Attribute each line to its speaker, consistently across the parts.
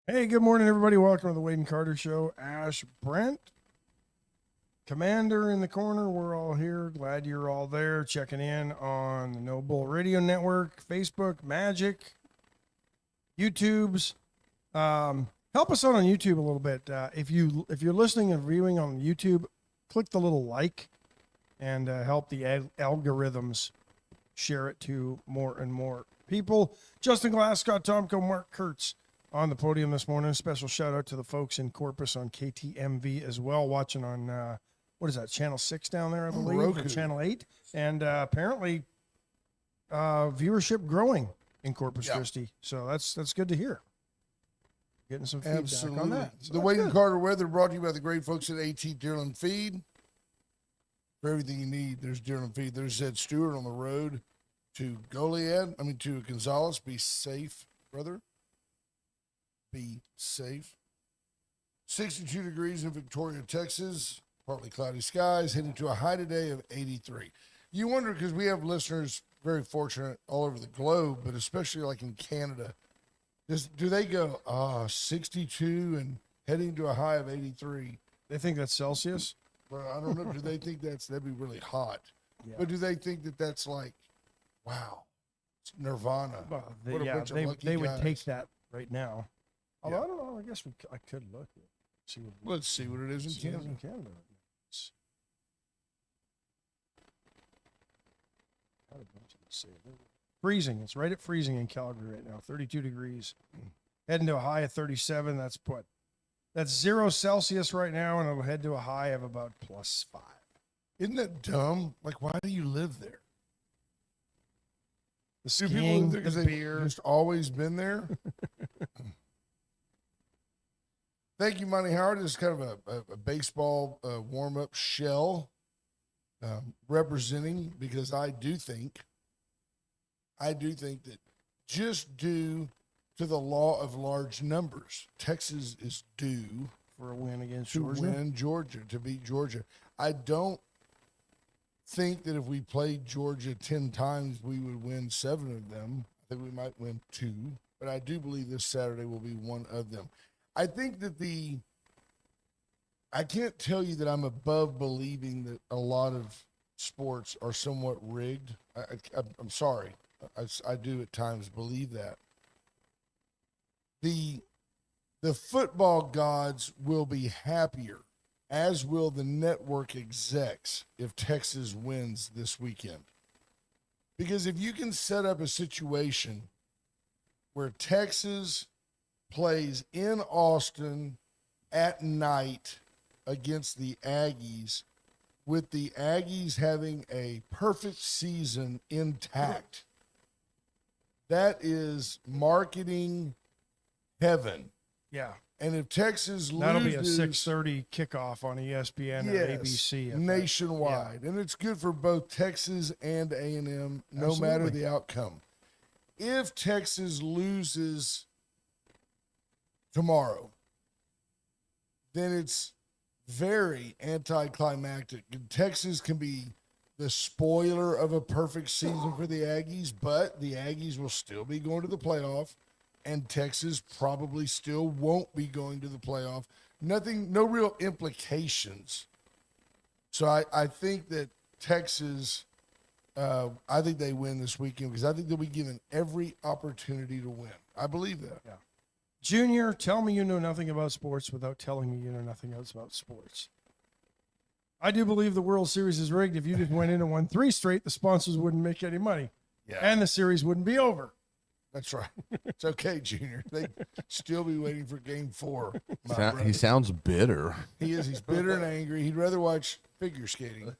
Speaker 1: Hey, good morning, everybody. Welcome to the Wade and Carter Show. Ash, Brent, Commander in the corner. We're all here. Glad you're all there checking in on the No Bull Radio Network, Facebook, Magic, YouTube's. Help us out on YouTube a little bit. If you're listening and viewing on YouTube, click the little like and help the algorithms share it to more and more people. Justin Glass, Scott Tomko, Mark Kurtz on the podium this morning. A special shout out to the folks in Corpus on KTMV as well, watching on what is that, channel 6 down there, I believe, or channel 8, and apparently viewership growing in Corpus Christi. So that's good to hear. Getting some feedback on that. So
Speaker 2: the Wade and Carter weather brought to you by the great folks at AT Deerland Feed. For everything you need, there's Deerland Feed. There's Ed Stewart on the road to to Gonzales. Be safe, brother. Be safe. 62 degrees in Victoria, Texas. Partly cloudy skies, heading to a high today of 83. You wonder, because we have listeners very fortunate all over the globe, but especially like in Canada. Do they go 62 and heading to a high of 83?
Speaker 1: They think that's Celsius?
Speaker 2: Well, I don't know. Do they think that'd be really hot? Yeah. But do they think that's like, wow, it's nirvana?
Speaker 1: Well, they would take that right now. Although I don't know. I guess I could look.
Speaker 2: Let's see what it is in Canada.
Speaker 1: Freezing. It's right at freezing in Calgary right now. 32 degrees. Heading to a high of 37. That's 0 Celsius right now, and it'll head to a high of about +5.
Speaker 2: Isn't that dumb? Like, why do you live there?
Speaker 1: The skiing,
Speaker 2: the beer, just always been there. Thank you, Monty Howard. This is kind of a baseball warm-up shell representing, because I do think that just due to the law of large numbers, Texas is due
Speaker 1: for a win against
Speaker 2: Georgia. To beat Georgia. I don't think that if we played Georgia 10 times, we would win 7 of them. I think we might win 2, but I do believe this Saturday will be one of them. I think that I can't tell you that I'm above believing that a lot of sports are somewhat rigged. I'm sorry. I do at times believe that. The football gods will be happier, as will the network execs, if Texas wins this weekend. Because if you can set up a situation where Texas plays in Austin at night against the Aggies, with the Aggies having a perfect season intact, that is marketing heaven.
Speaker 1: Yeah.
Speaker 2: And if Texas loses,
Speaker 1: that'll be a 6:30 kickoff on ESPN and ABC.
Speaker 2: Nationwide. And it's good for both Texas and A&M, no matter the outcome. If Texas loses tomorrow, then it's very anticlimactic. Texas can be the spoiler of a perfect season for the Aggies, but the Aggies will still be going to the playoff, and Texas probably still won't be going to the playoff. No real implications. So I think that Texas, I think they win this weekend, because I think they'll be given every opportunity to win. I believe that.
Speaker 1: Yeah. Junior, tell me you know nothing about sports without telling me you know nothing else about sports. I do believe the World Series is rigged. If you just went in and won 3 straight, the sponsors wouldn't make any money. Yeah. And the series wouldn't be over.
Speaker 2: That's right. It's okay, Junior. They'd still be waiting for Game 4.
Speaker 3: He sounds bitter.
Speaker 2: He is. He's bitter and angry. He'd rather watch figure skating.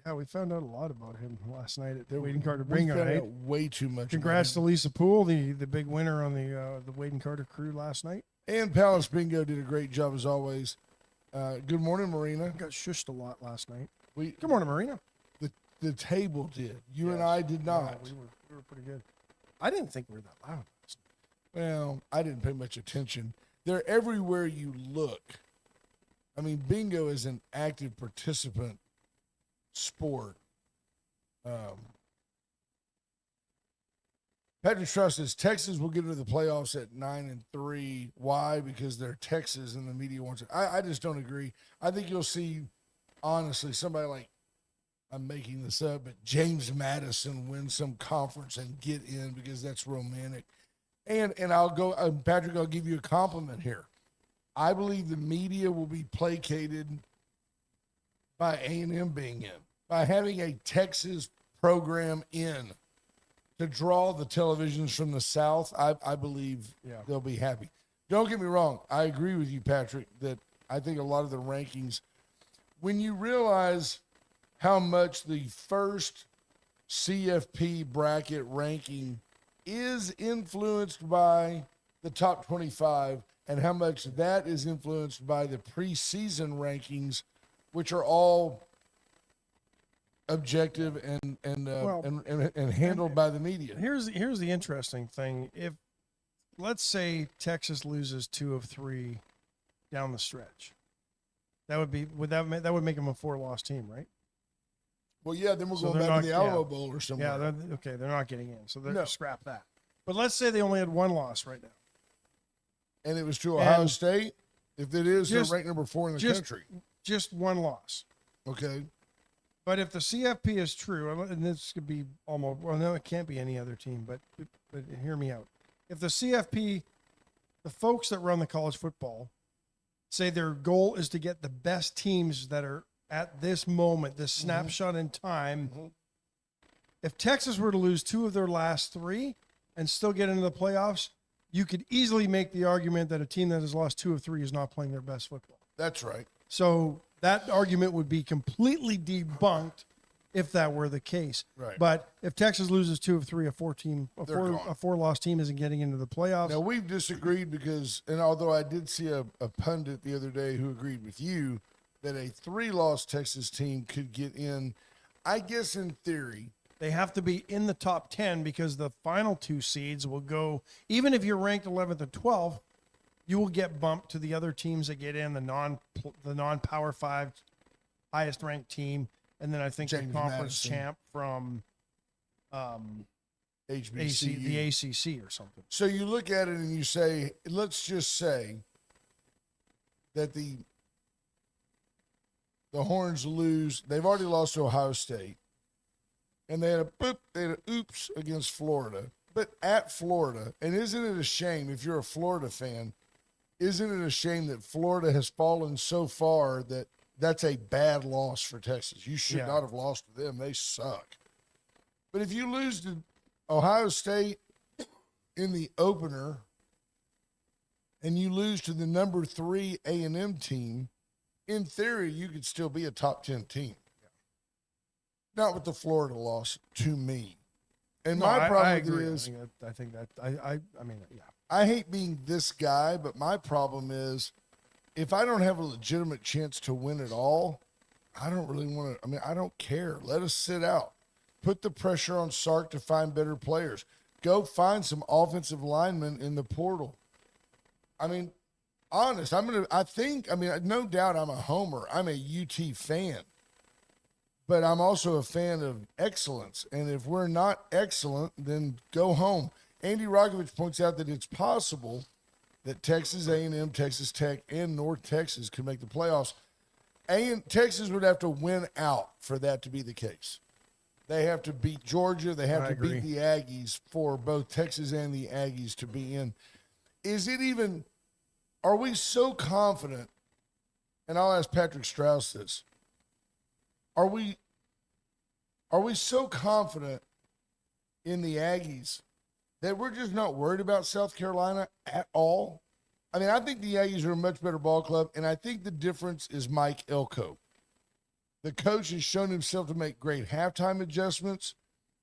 Speaker 1: Yeah, we found out a lot about him last night at the Wade and Carter Bingo night.
Speaker 2: Way too much.
Speaker 1: Congrats to Lisa Poole, the big winner on the Wade and Carter crew last night.
Speaker 2: And Palace Bingo did a great job as always. Good morning, Marina.
Speaker 1: Got shushed a lot last night. Good morning, Marina.
Speaker 2: The table did. You and I did not.
Speaker 1: No, we were pretty good. I didn't think we were that loud.
Speaker 2: Well, I didn't pay much attention. They're everywhere you look. I mean, bingo is an active participant sport. Patrick Strauss says Texas will get into the playoffs at 9-3. Why? Because they're Texas and the media wants it. I just don't agree. I think you'll see, honestly, somebody like, I'm making this up, but James Madison win some conference and get in because that's romantic. And I'll go, Patrick, I'll give you a compliment here. I believe the media will be placated by A&M being in, by having a Texas program in to draw the televisions from the South. I believe they'll be happy. Don't get me wrong. I agree with you, Patrick, that I think a lot of the rankings, when you realize how much the first CFP bracket ranking is influenced by the top 25 and how much that is influenced by the preseason rankings, which are all objective and handled by the media.
Speaker 1: Here's the interesting thing. If, let's say, Texas loses 2 of 3 down the stretch, that would make them a 4-loss team, right?
Speaker 2: Well, yeah, then we're
Speaker 1: So
Speaker 2: going
Speaker 1: they're
Speaker 2: back to
Speaker 1: not-
Speaker 2: the Alamo Bowl or somewhere.
Speaker 1: Yeah, they're not getting in, so they're
Speaker 2: No.
Speaker 1: scrap that. But let's say they only had 1 loss right now.
Speaker 2: And it was to Ohio
Speaker 1: And
Speaker 2: State. If it is, they're
Speaker 1: just-
Speaker 2: ranked number 4 in the
Speaker 1: just-
Speaker 2: country.
Speaker 1: Just 1 loss.
Speaker 2: Okay.
Speaker 1: But if the CFP is true, and this could be almost, well, no, it can't be any other team, but hear me out. If the CFP, the folks that run the college football, say their goal is to get the best teams that are at this moment, this snapshot in time, if Texas were to lose 2 of their last 3 and still get into the playoffs, you could easily make the argument that a team that has lost 2 of 3 is not playing their best football.
Speaker 2: That's right.
Speaker 1: So that argument would be completely debunked if that were the case.
Speaker 2: Right.
Speaker 1: But if Texas loses 2 of 3, a
Speaker 2: gone.
Speaker 1: 4-loss team isn't getting into the playoffs.
Speaker 2: Now, we've disagreed because, and although I did see a pundit the other day who agreed with you that a 3-loss Texas team could get in, I guess in theory.
Speaker 1: They have to be in the top 10 because the final 2 seeds will go, even if you're ranked 11th or 12th, you will get bumped to the other teams that get in, the non-Power 5 highest ranked team, and then I think
Speaker 2: James
Speaker 1: the conference
Speaker 2: Madison.
Speaker 1: champ from
Speaker 2: HBCU.
Speaker 1: the ACC or something.
Speaker 2: So you look at it and you say, let's just say that the Horns lose. They've already lost to Ohio State. And they had a oops against Florida. But at Florida, and isn't it a shame if you're a Florida fan, isn't it a shame that Florida has fallen so far that that's a bad loss for Texas? You should not have lost to them. They suck. But if you lose to Ohio State in the opener and you lose to the number 3 A&M team, in theory, you could still be a top 10 team. Not with the Florida loss to me. And my problem
Speaker 1: I
Speaker 2: with
Speaker 1: agree.
Speaker 2: it is,
Speaker 1: I mean,
Speaker 2: I hate being this guy, but my problem is if I don't have a legitimate chance to win at all, I don't really want to. I mean, I don't care. Let us sit out. Put the pressure on Sark to find better players. Go find some offensive linemen in the portal. I mean, honest, no doubt I'm a homer. I'm a UT fan. But I'm also a fan of excellence. And if we're not excellent, then go home. Andy Rokovich points out that it's possible that Texas A&M, Texas Tech, and North Texas could make the playoffs. Texas would have to win out for that to be the case. They have to beat Georgia. They have to beat the Aggies for both Texas and the Aggies to be in. Are we so confident, and I'll ask Patrick Strauss this, are we so confident in the Aggies that we're just not worried about South Carolina at all? I mean, I think the Aggies are a much better ball club, and I think the difference is Mike Elko. The coach has shown himself to make great halftime adjustments.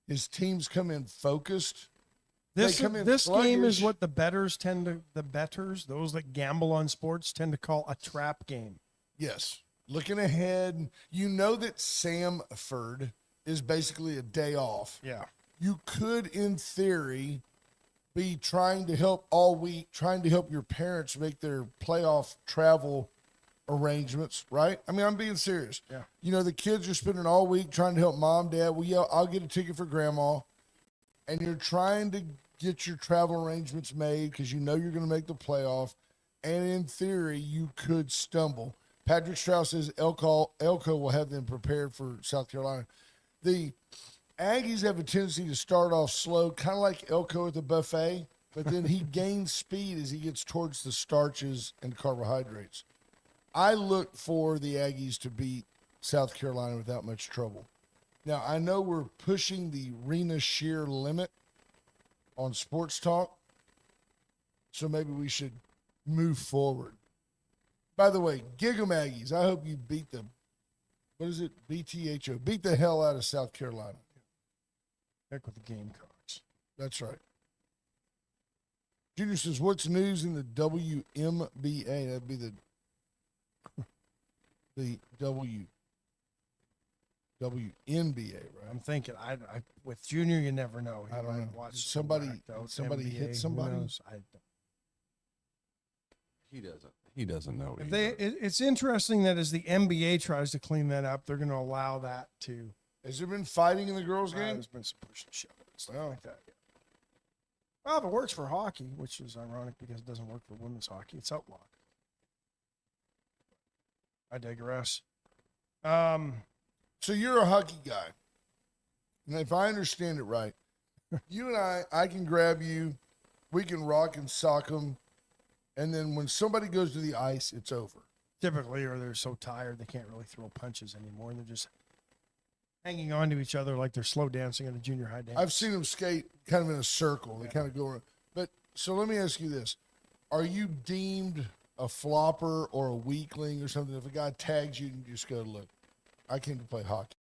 Speaker 2: His teams come in focused.
Speaker 1: this
Speaker 2: come in
Speaker 1: game is
Speaker 2: sluggish.
Speaker 1: what the bettors, those that gamble on sports, tend to call a trap game.
Speaker 2: Yes. Looking ahead, you know that Samford is basically a day off.
Speaker 1: Yeah.
Speaker 2: You could, in theory, be trying to help all week, trying to help your parents make their playoff travel arrangements, right? I mean, I'm being serious.
Speaker 1: Yeah.
Speaker 2: You know, the kids are spending all week trying to help mom, dad. Well, yeah, I'll get a ticket for grandma. And you're trying to get your travel arrangements made because you know you're going to make the playoff. And in theory, you could stumble. Patrick Strauss says Elko will have them prepared for South Carolina. The Aggies have a tendency to start off slow, kind of like Elko at the buffet, but then he gains speed as he gets towards the starches and carbohydrates. I look for the Aggies to beat South Carolina without much trouble. Now, I know we're pushing the Rena Shear limit on sports talk, so maybe we should move forward. By the way, Gig 'em Aggies, I hope you beat them. What is it? BTHO. Beat the hell out of South Carolina.
Speaker 1: Heck with the Gamecocks.
Speaker 2: That's right. Junior says, what's news in the WNBA? That'd be the WNBA, right?
Speaker 1: I'm thinking, I with Junior, you never know.
Speaker 2: I don't
Speaker 1: might
Speaker 2: know.
Speaker 1: watch
Speaker 2: Somebody
Speaker 1: NBA,
Speaker 2: hit
Speaker 1: who
Speaker 2: somebody?
Speaker 1: knows?
Speaker 3: He doesn't know.
Speaker 1: If
Speaker 3: Either.
Speaker 1: they, it's interesting that as the NBA tries to clean that up, they're going to allow that to.
Speaker 2: Has there been fighting in the girls' game?
Speaker 1: There's been some push and shove and stuff like that. Yeah. Well, if it works for hockey, which is ironic because it doesn't work for women's hockey, it's outlawed. I digress.
Speaker 2: So you're a hockey guy. And if I understand it right, you and I can grab you, we can rock and sock them, and then when somebody goes to the ice, it's over.
Speaker 1: Typically, or they're so tired they can't really throw punches anymore, and they're just hanging on to each other like they're slow dancing at a junior high dance.
Speaker 2: I've seen them skate kind of in a circle. They kind of go around. But so let me ask you this. Are you deemed a flopper or a weakling or something? If a guy tags you, you just go, look, I came to play hockey.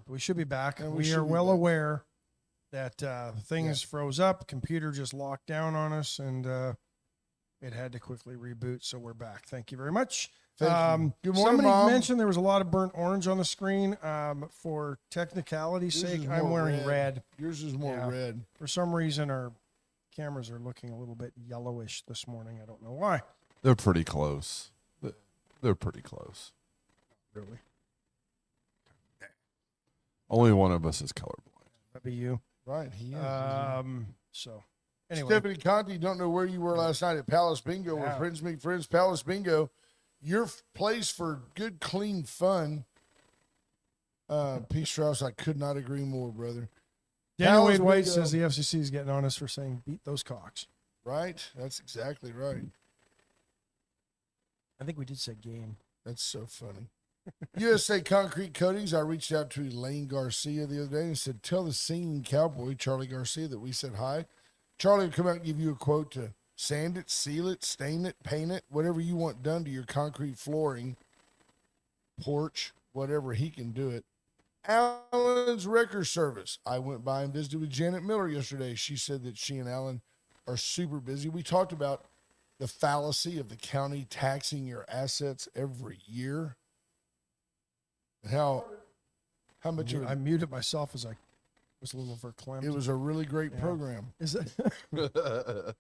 Speaker 1: We should be back.
Speaker 2: And we
Speaker 1: We
Speaker 2: should
Speaker 1: are
Speaker 2: be
Speaker 1: well
Speaker 2: back.
Speaker 1: aware that things froze up, computer just locked down on us, and it had to quickly reboot. So we're back. Thank you very much.
Speaker 2: Thank you. Good morning,
Speaker 1: somebody
Speaker 2: Mom.
Speaker 1: mentioned there was a lot of burnt orange on the screen. For technicality's
Speaker 2: Yours
Speaker 1: sake,
Speaker 2: is
Speaker 1: I'm
Speaker 2: more
Speaker 1: wearing red.
Speaker 2: Yours is more
Speaker 1: Yeah.
Speaker 2: red.
Speaker 1: For some reason, our cameras are looking a little bit yellowish this morning. I don't know why.
Speaker 3: They're pretty close. They're pretty close.
Speaker 1: Really?
Speaker 3: Only one of us is colorblind.
Speaker 1: That'd be you.
Speaker 2: Right, he is.
Speaker 1: So, anyway.
Speaker 2: Stephanie Conti, don't know where you were last night at Palace Bingo, where
Speaker 1: Yeah.
Speaker 2: friends meet friends. Palace Bingo, your place for good, clean fun. P. Strauss, I could not agree more, brother.
Speaker 1: Daniel
Speaker 2: Palace
Speaker 1: Wade White
Speaker 2: Bingo.
Speaker 1: says the FCC is getting on us for saying beat those cocks.
Speaker 2: Right? That's exactly right.
Speaker 1: I think we did say game.
Speaker 2: That's so funny. USA Concrete Coatings, I reached out to Elaine Garcia the other day and said, tell the singing cowboy, Charlie Garcia, that we said hi. Charlie will come out and give you a quote to sand it, seal it, stain it, paint it, whatever you want done to your concrete flooring, porch, whatever, he can do it. Alan's Wrecker Service. I went by and visited with Janet Miller yesterday. She said that she and Alan are super busy. We talked about the fallacy of the county taxing your assets every year. How much of
Speaker 1: I
Speaker 2: it?
Speaker 1: muted myself as I was a little verklempt.
Speaker 2: It was a really great
Speaker 1: Yeah.
Speaker 2: program.
Speaker 1: Is that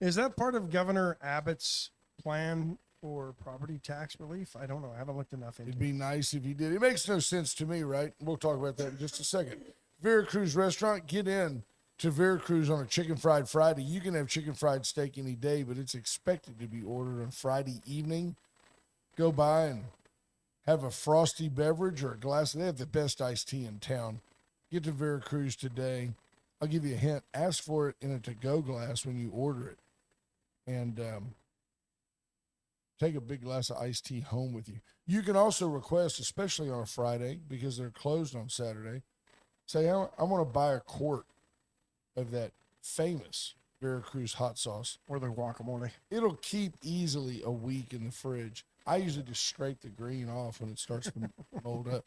Speaker 1: is that part of Governor Abbott's plan for property tax relief. I don't know. I haven't looked enough into
Speaker 2: It'd
Speaker 1: it.
Speaker 2: be nice if you did. It makes no sense to me, right? We'll talk about that in just a second. Veracruz Restaurant, get in to Veracruz on a Chicken Fried Friday. You can have chicken fried steak any day, but it's expected to be ordered on Friday evening. Go by and have a frosty beverage or a glass. They have the best iced tea in town. Get to Veracruz today. I'll give you a hint. Ask for it in a to-go glass when you order it. And take a big glass of iced tea home with you. You can also request, especially on a Friday, because they're closed on Saturday, say, I want to buy a quart of that famous Veracruz hot sauce.
Speaker 1: Or the guacamole.
Speaker 2: It'll keep easily a week in the fridge. I usually just scrape the green off when it starts to mold up.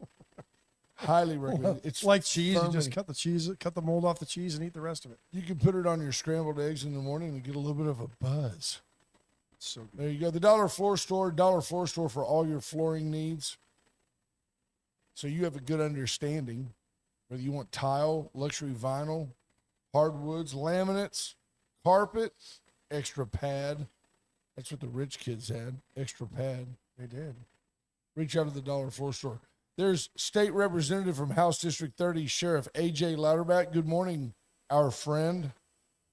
Speaker 2: Highly recommend it. It's
Speaker 1: like cheese. You
Speaker 2: firmly-
Speaker 1: just cut the mold off the cheese and eat the rest of it.
Speaker 2: You can put it on your scrambled eggs in the morning and get a little bit of a buzz.
Speaker 1: So good.
Speaker 2: There you go. The Dollar Floor Store for all your flooring needs. So you have a good understanding whether you want tile, luxury vinyl, hardwoods, laminates, carpet, extra pad. That's what the rich kids had, extra pad.
Speaker 1: They did.
Speaker 2: Reach out to the Dollar Floor Store. There's State Representative from House District 30, Sheriff A.J. Louderback. Good morning, our friend.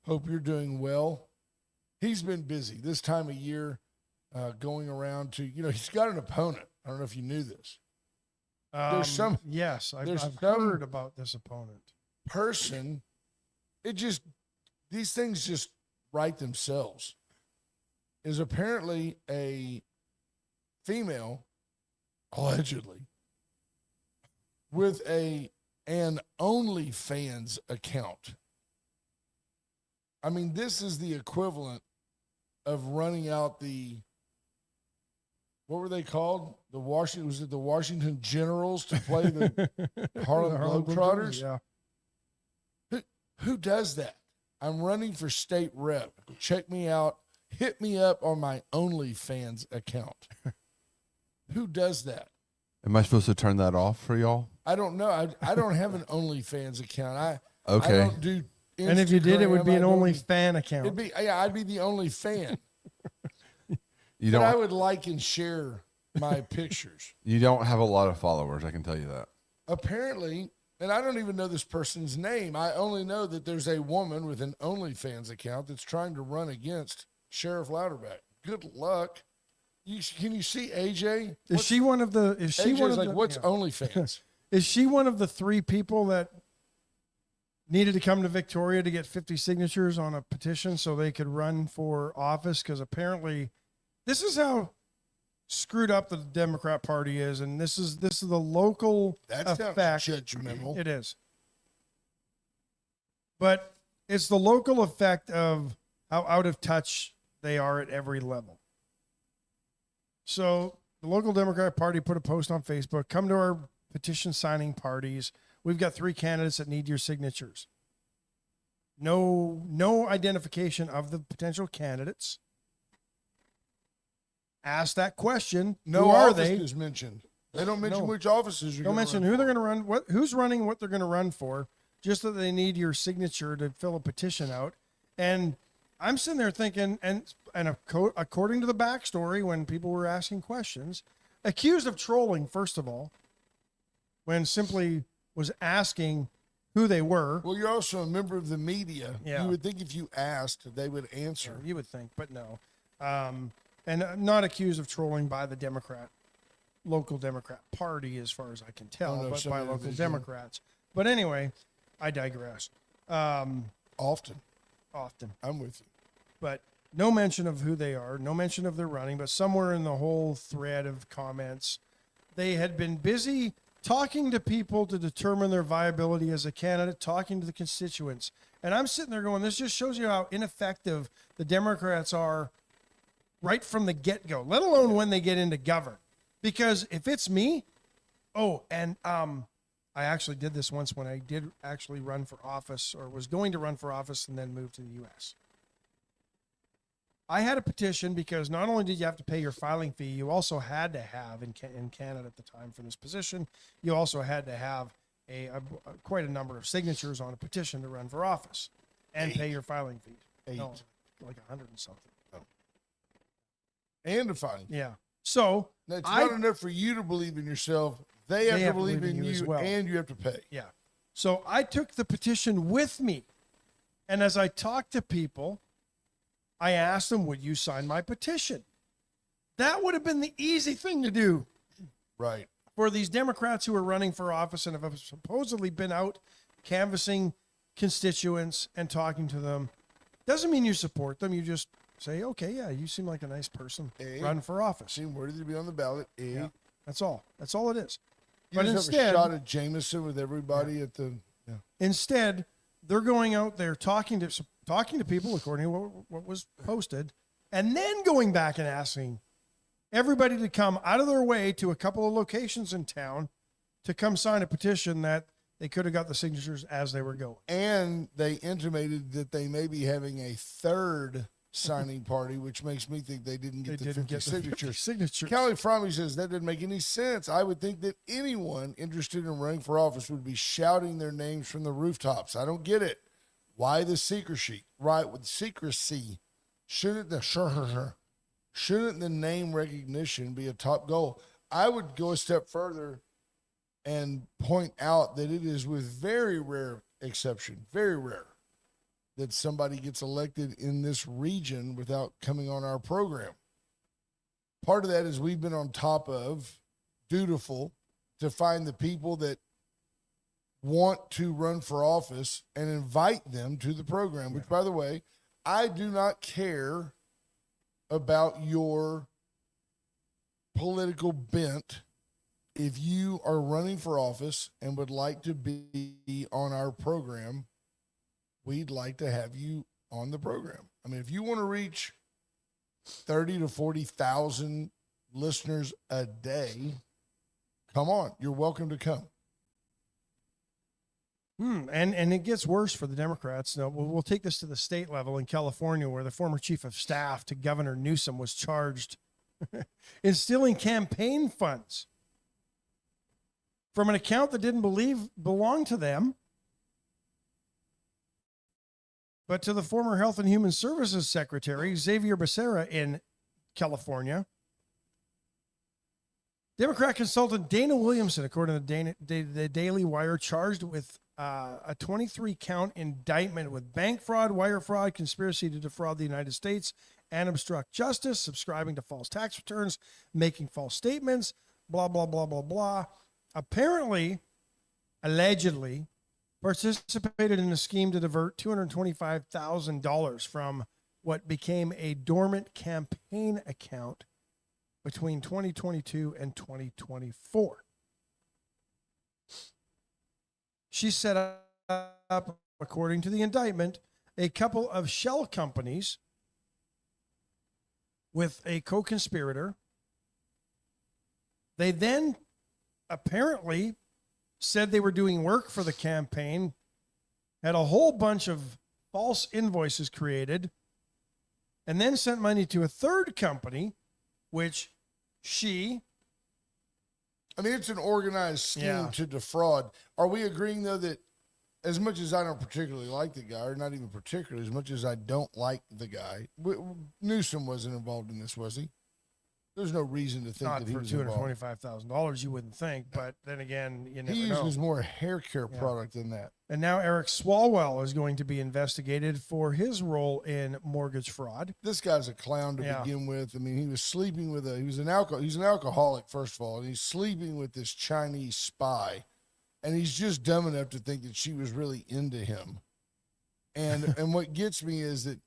Speaker 2: Hope you're doing well. He's been busy this time of year going around to, he's got an opponent. I don't know if you knew this.
Speaker 1: Yes, I've
Speaker 2: some-
Speaker 1: heard about this opponent.
Speaker 2: Person, these things just write themselves. Is apparently a female, allegedly, with an OnlyFans account. I mean, this is the equivalent of running out what were they called? Was it the Washington Generals to play the Harlem Globetrotters?
Speaker 1: Yeah.
Speaker 2: Who does that? I'm running for state rep. Check me out. Hit me up on my OnlyFans account. Who does that?
Speaker 3: Am I supposed to turn that off for y'all?
Speaker 2: I don't know. I don't have an OnlyFans account. I
Speaker 3: Okay.
Speaker 2: don't do Instagram.
Speaker 1: And if you did, it would be
Speaker 2: I
Speaker 1: an
Speaker 2: don't
Speaker 1: only
Speaker 2: do-
Speaker 1: fan account.
Speaker 2: I'd be the only fan.
Speaker 3: You
Speaker 2: But I
Speaker 3: don't.
Speaker 2: would like and share my pictures.
Speaker 3: You don't have a lot of followers. I can tell you that.
Speaker 2: Apparently, and I don't even know this person's name. I only know that there's a woman with an OnlyFans account that's trying to run against Sheriff Louderback. Good luck. Can you see AJ?
Speaker 1: Is she one of the? Is she
Speaker 2: AJ's
Speaker 1: one of
Speaker 2: like,
Speaker 1: the?
Speaker 2: what's
Speaker 1: yeah.
Speaker 2: OnlyFans?
Speaker 1: Is she one of the 3 people that needed to come to Victoria to get 50 signatures on a petition so they could run for office? Because apparently, this is how screwed up the Democrat Party is, and this is the local
Speaker 2: That's
Speaker 1: effect.
Speaker 2: not judgmental.
Speaker 1: It is, but it's the local effect of how out of touch they are at every level. So the local Democrat Party put a post on Facebook, come to our petition signing parties. We've got 3 candidates that need your signatures. No identification of the potential candidates. Ask that question.
Speaker 2: No
Speaker 1: who are
Speaker 2: office
Speaker 1: they?
Speaker 2: is mentioned. They don't mention
Speaker 1: No.
Speaker 2: which offices you're
Speaker 1: Don't
Speaker 2: gonna
Speaker 1: mention
Speaker 2: run
Speaker 1: who they're
Speaker 2: for.
Speaker 1: going to run, who's running, what they're going to run for, just that they need your signature to fill a petition out. And I'm sitting there thinking, and according to the backstory, when people were asking questions, accused of trolling, first of all, when simply was asking who they were.
Speaker 2: Well, you're also a member of the media.
Speaker 1: Yeah.
Speaker 2: You would think if you asked, they would answer.
Speaker 1: You would think, but no. And not accused of trolling by the local Democrat Party, as far as I can tell,
Speaker 2: know if
Speaker 1: but
Speaker 2: some
Speaker 1: by
Speaker 2: of
Speaker 1: local
Speaker 2: these,
Speaker 1: Democrats. But anyway, I digress.
Speaker 2: Often.
Speaker 1: Often.
Speaker 2: I'm with you.
Speaker 1: But no mention of who they are, no mention of their running, but somewhere in the whole thread of comments, they had been busy talking to people to determine their viability as a candidate, talking to the constituents. And I'm sitting there going, this just shows you how ineffective the Democrats are right from the get-go, let alone when they get into govern. Because if it's me, I actually did this once when I did actually run for office, or was going to run for office and then move to the U.S. I had a petition because not only did you have to pay your filing fee, you also had to have, in Canada at the time for this position, you also had to have quite a number of signatures on a petition to run for office and pay your filing fee.
Speaker 2: 8.
Speaker 1: No, like 100 and something.
Speaker 2: and defining.
Speaker 1: Yeah. So
Speaker 2: It's
Speaker 1: I-
Speaker 2: not enough for you to believe in yourself. They have to believe in you,
Speaker 1: as well.
Speaker 2: and you have to pay.
Speaker 1: Yeah. So I took the petition with me. And as I talked to people, I asked them, would you sign my petition? That would have been the easy thing to do
Speaker 2: Right.
Speaker 1: for these Democrats who are running for office and have supposedly been out canvassing constituents and talking to them. Doesn't mean you support them. You just say, okay, yeah, you seem like a nice person. Run for office.
Speaker 2: Seem worthy to be on the ballot.
Speaker 1: Yeah. That's all. That's all it is.
Speaker 2: You
Speaker 1: But
Speaker 2: just
Speaker 1: instead,
Speaker 2: have a shot at Jameson with everybody at the. Yeah.
Speaker 1: instead, they're going out there talking to people according to what was posted, and then going back and asking everybody to come out of their way to a couple of locations in town to come sign a petition that they could have got the signatures as they were going.
Speaker 2: And they intimated that they may be having a third signing party, which makes me think they didn't get the 50 signatures.
Speaker 1: Signatures.
Speaker 2: Kelly Fromey says that didn't make any sense. I would think that anyone interested in running for office would be shouting their names from the rooftops. I don't get it. Why the secrecy? Right, with secrecy. Shouldn't the name recognition be a top goal? I would go a step further and point out that it is with very rare exception, very rare, that somebody gets elected in this region without coming on our program. Part of that is we've been on top of, dutiful, to find the people that want to run for office and invite them to the program, which, by the way, I do not care about your political bent. If you are running for office and would like to be on our program, we'd like to have you on the program. I mean, if you want to reach 30 to 40,000 listeners a day, come on. You're welcome to come.
Speaker 1: And it gets worse for the Democrats. Now, we'll take this to the state level in California, where the former chief of staff to Governor Newsom was charged in stealing campaign funds from an account that didn't belong to them, but to the former Health and Human Services Secretary, Xavier Becerra, in California. Democrat consultant Dana Williamson, according to the Daily Wire, charged with a 23-count indictment with bank fraud, wire fraud, conspiracy to defraud the United States and obstruct justice, subscribing to false tax returns, making false statements, blah, blah, blah, blah, blah. Apparently, allegedly, participated in a scheme to divert $225,000 from what became a dormant campaign account between 2022 and 2024. She set up, according to the indictment, a couple of shell companies with a co-conspirator. They then apparently said they were doing work for the campaign, had a whole bunch of false invoices created, and then sent money to a third company, which
Speaker 2: I mean, it's an organized scheme to defraud. Are we agreeing, though, that as much as I don't particularly like the guy, or not even particularly, as much as I don't like the guy, Newsom wasn't involved in this, was he? There's no reason to think
Speaker 1: not
Speaker 2: that he
Speaker 1: for
Speaker 2: was involved.
Speaker 1: $225,000, you wouldn't think, but then again, you never
Speaker 2: He
Speaker 1: know.
Speaker 2: uses more hair care product than that.
Speaker 1: And now Eric Swalwell is going to be investigated for his role in mortgage fraud.
Speaker 2: This guy's a clown to begin with. I mean, he was sleeping with he's an alcoholic, first of all, and he's sleeping with this Chinese spy. And he's just dumb enough to think that she was really into him. And what gets me is that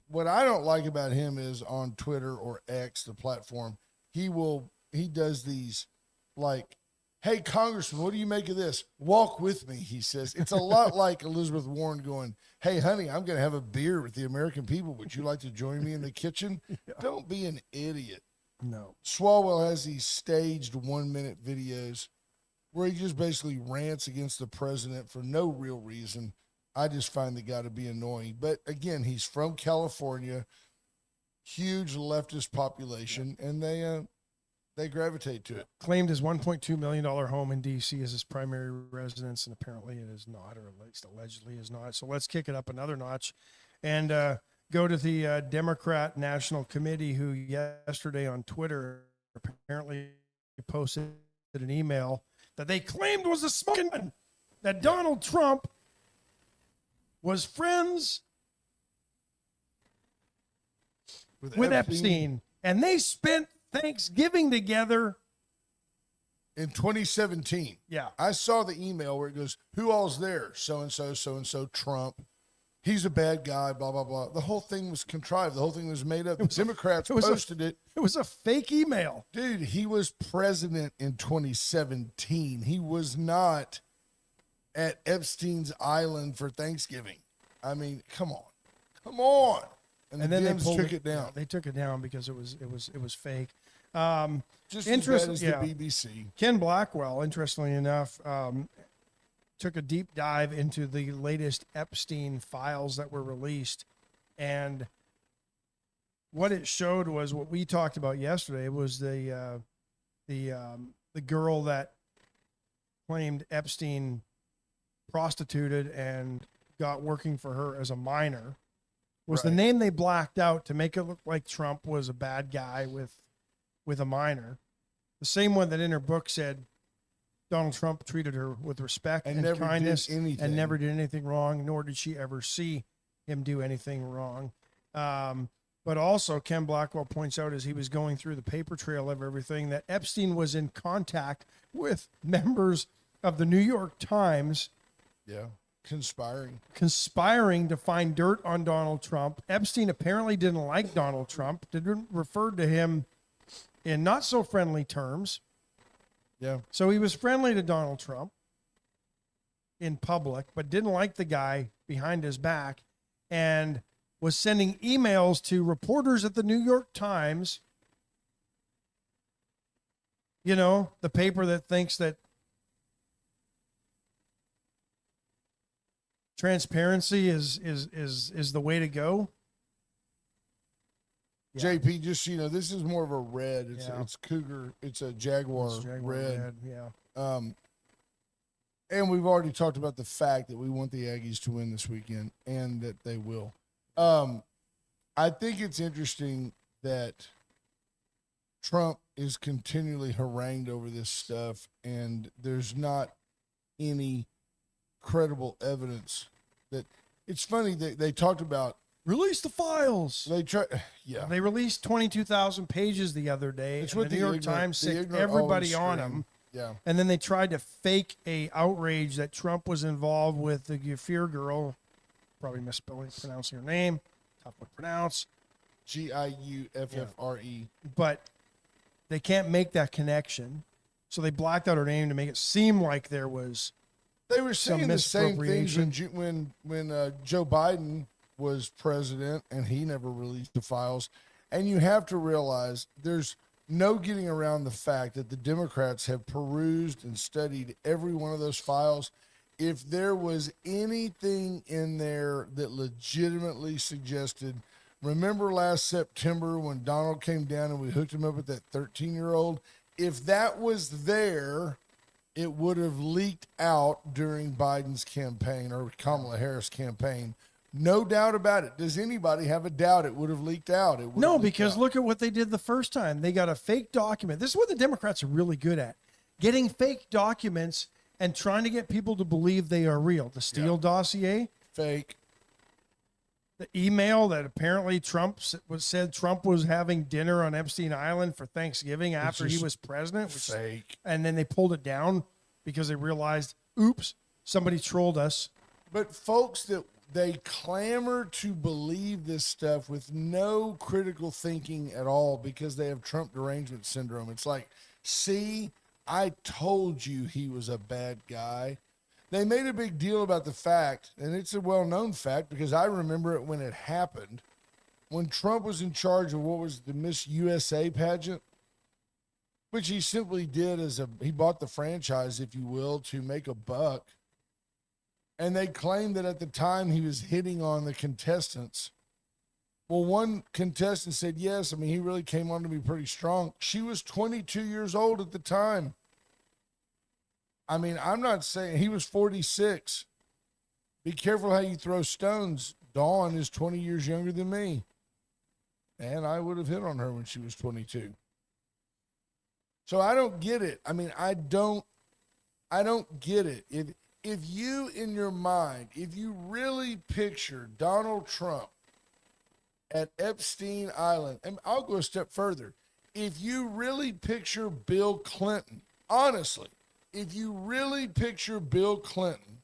Speaker 2: what I don't like about him is on Twitter or X, the platform, he does these like, hey, Congressman, what do you make of this? Walk with me, he says. It's a lot like Elizabeth Warren going, hey, honey, I'm going to have a beer with the American people. Would you like to join me in the kitchen? Don't be an idiot.
Speaker 1: No.
Speaker 2: Swalwell has these staged 1-minute videos where he just basically rants against the president for no real reason. I just find the guy to be annoying. But again, he's from California, huge leftist population, and they gravitate to it.
Speaker 1: Claimed his $1.2 million home in D.C. as his primary residence, and apparently it is not, or at least allegedly is not. So let's kick it up another notch and go to the Democrat National Committee, who yesterday on Twitter apparently posted an email that they claimed was a smoking gun, that Donald Trump was friends with Epstein, and they spent Thanksgiving together
Speaker 2: in 2017.
Speaker 1: Yeah.
Speaker 2: I saw the email where it goes, who all's there? So-and-so, Trump. He's a bad guy, blah, blah, blah. The whole thing was contrived. The whole thing was made up. The Democrats posted it.
Speaker 1: It was a fake email.
Speaker 2: Dude, he was president in 2017. He was not at Epstein's Island for Thanksgiving. I mean, come on. Come on. And then
Speaker 1: they
Speaker 2: Dems took it down.
Speaker 1: Yeah, they took it down because it was fake.
Speaker 2: Just as bad as the BBC.
Speaker 1: Ken Blackwell, interestingly enough, took a deep dive into the latest Epstein files that were released, and what it showed was what we talked about yesterday. It was the girl that claimed Epstein prostituted and got working for her as a minor. Was the name they blacked out to make it look like Trump was a bad guy with a minor. The same one that in her book said Donald Trump treated her with respect and kindness and never did anything wrong, nor did she ever see him do anything wrong. But also, Ken Blackwell points out as he was going through the paper trail of everything that Epstein was in contact with members of the New York Times.
Speaker 2: Yeah.
Speaker 1: Conspiring to find dirt on Donald Trump. Epstein apparently didn't like Donald Trump, didn't refer to him in not so friendly terms.
Speaker 2: Yeah.
Speaker 1: So he was friendly to Donald Trump in public, but didn't like the guy behind his back, and was sending emails to reporters at the New York Times, you know, the paper that thinks that transparency is the way to go.
Speaker 2: Yeah. JP, just so you know, this is more of a red. It's Cougar. It's a Jaguar, red.
Speaker 1: Yeah.
Speaker 2: And we've already talked about the fact that we want the Aggies to win this weekend, and that they will. I think it's interesting that Trump is continually harangued over this stuff, and there's not any credible evidence that it's funny that they talked about
Speaker 1: release the files.
Speaker 2: They
Speaker 1: released 22,000 pages the other day.
Speaker 2: It's
Speaker 1: and
Speaker 2: what
Speaker 1: the New York Times sicked everybody on them.
Speaker 2: Yeah.
Speaker 1: And then they tried to fake a outrage that Trump was involved with the Giuffre girl, probably mispronouncing her name, tough one to pronounce.
Speaker 2: Giuffre.
Speaker 1: But they can't make that connection. So they blacked out her name to make it seem like there was
Speaker 2: They were saying the same things when Joe Biden was president, and he never released the files. And you have to realize there's no getting around the fact that the Democrats have perused and studied every one of those files. If there was anything in there that legitimately suggested, remember last September when Donald came down and we hooked him up with that 13-year-old? If that was there, it would have leaked out during Biden's campaign or Kamala Harris' campaign. No doubt about it. Does anybody have a doubt it would have leaked out?
Speaker 1: No, because look at what they did the first time. They got a fake document. This is what the Democrats are really good at, getting fake documents and trying to get people to believe they are real. The Steele dossier.
Speaker 2: Fake.
Speaker 1: The email that apparently said Trump was having dinner on Epstein Island for Thanksgiving after he was president.
Speaker 2: Fake.
Speaker 1: And then they pulled it down because they realized, oops, somebody trolled us.
Speaker 2: But folks, they clamor to believe this stuff with no critical thinking at all because they have Trump derangement syndrome. It's like, see, I told you he was a bad guy. They made a big deal about the fact, and it's a well-known fact because I remember it when it happened, when Trump was in charge of what was the Miss USA pageant, which he simply did he bought the franchise, if you will, to make a buck. And they claimed that at the time he was hitting on the contestants. Well, one contestant said, yes, I mean, he really came on to be pretty strong. She was 22 years old at the time. I mean, I'm not saying he was 46. Be careful how you throw stones, Dawn is 20 years younger than me. And I would have hit on her when she was 22. So I don't get it. I mean, I don't get it. If you, in your mind, if you really picture Donald Trump at Epstein Island, and I'll go a step further. If you really picture Bill Clinton, honestly, if you really picture Bill Clinton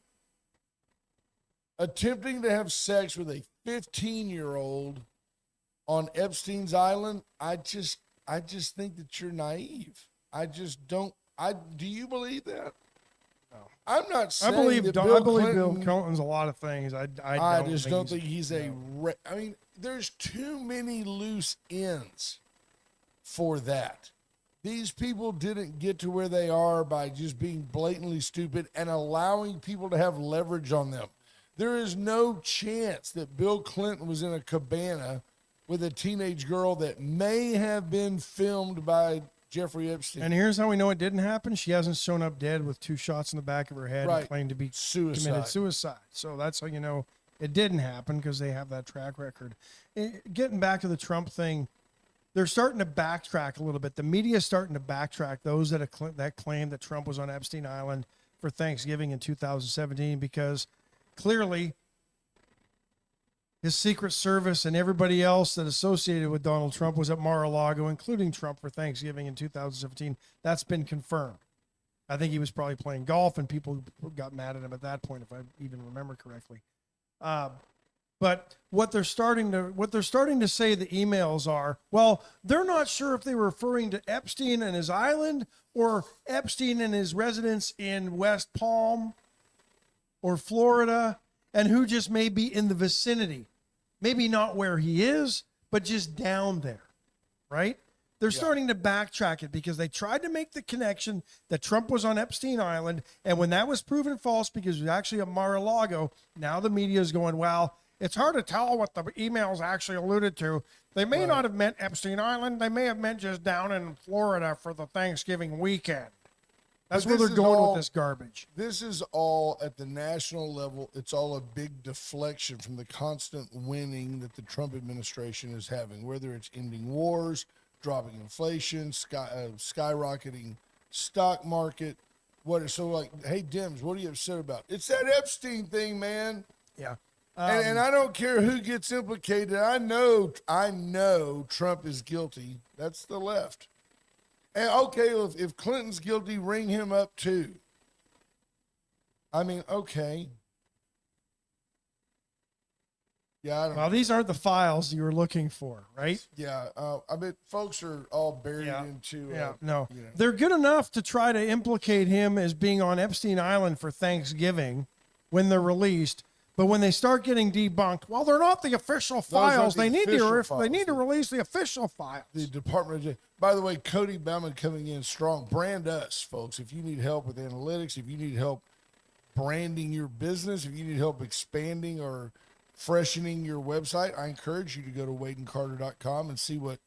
Speaker 2: attempting to have sex with a 15-year-old on Epstein's Island, I just think that you're naive. I just don't. Do you believe that?
Speaker 1: No.
Speaker 2: I'm not saying
Speaker 1: I believe
Speaker 2: that
Speaker 1: Bill
Speaker 2: Clinton,
Speaker 1: Clinton's a lot of things. I
Speaker 2: just don't think he's a. I mean, there's too many loose ends for that. These people didn't get to where they are by just being blatantly stupid and allowing people to have leverage on them. There is no chance that Bill Clinton was in a cabana with a teenage girl that may have been filmed by Jeffrey Epstein.
Speaker 1: And here's how we know it didn't happen. She hasn't shown up dead with 2 shots in the back of her head
Speaker 2: Right.
Speaker 1: and claimed to be
Speaker 2: Suicide.
Speaker 1: committed suicide. So that's how you know it didn't happen, because they have that track record. Getting back to the Trump thing, they're starting to backtrack a little bit. The media is starting to backtrack those that claim that Trump was on Epstein Island for Thanksgiving in 2017, because clearly his Secret Service and everybody else that associated with Donald Trump was at Mar-a-Lago, including Trump, for Thanksgiving in 2017. That's been confirmed. I think he was probably playing golf, and people got mad at him at that point, if I even remember correctly. But what they're starting to say the emails are, well, they're not sure if they were referring to Epstein and his island or Epstein and his residence in West Palm or Florida, and who just may be in the vicinity. Maybe not where he is, but just down there, right? They're starting to backtrack it because they tried to make the connection that Trump was on Epstein Island, and when that was proven false because it was actually at Mar-a-Lago, now the media is going, well, it's hard to tell what the emails actually alluded to. They may not have meant Epstein Island. They may have meant just down in Florida for the Thanksgiving weekend. That's where they're going with this garbage.
Speaker 2: This is all at the national level. It's all a big deflection from the constant winning that the Trump administration is having, whether it's ending wars, dropping inflation, skyrocketing stock market. So like, hey, Dims, what are you upset about? It's that Epstein thing, man.
Speaker 1: Yeah.
Speaker 2: And I don't care who gets implicated. I know Trump is guilty. That's the left. And okay, if Clinton's guilty, ring him up too. I mean, okay. Yeah, I don't
Speaker 1: Well, these aren't the files you were looking for, right?
Speaker 2: Yeah, I bet folks are all buried into.
Speaker 1: No.
Speaker 2: You know.
Speaker 1: They're good enough to try to implicate him as being on Epstein Island for Thanksgiving when they're released. But when they start getting debunked, well, they're not the official files. They need to release the official files.
Speaker 2: The Department of. By the way, Cody Bauman coming in strong. Brand us, folks. If you need help with analytics, if you need help branding your business, if you need help expanding or freshening your website, I encourage you to go to wadeandcarter.com and see what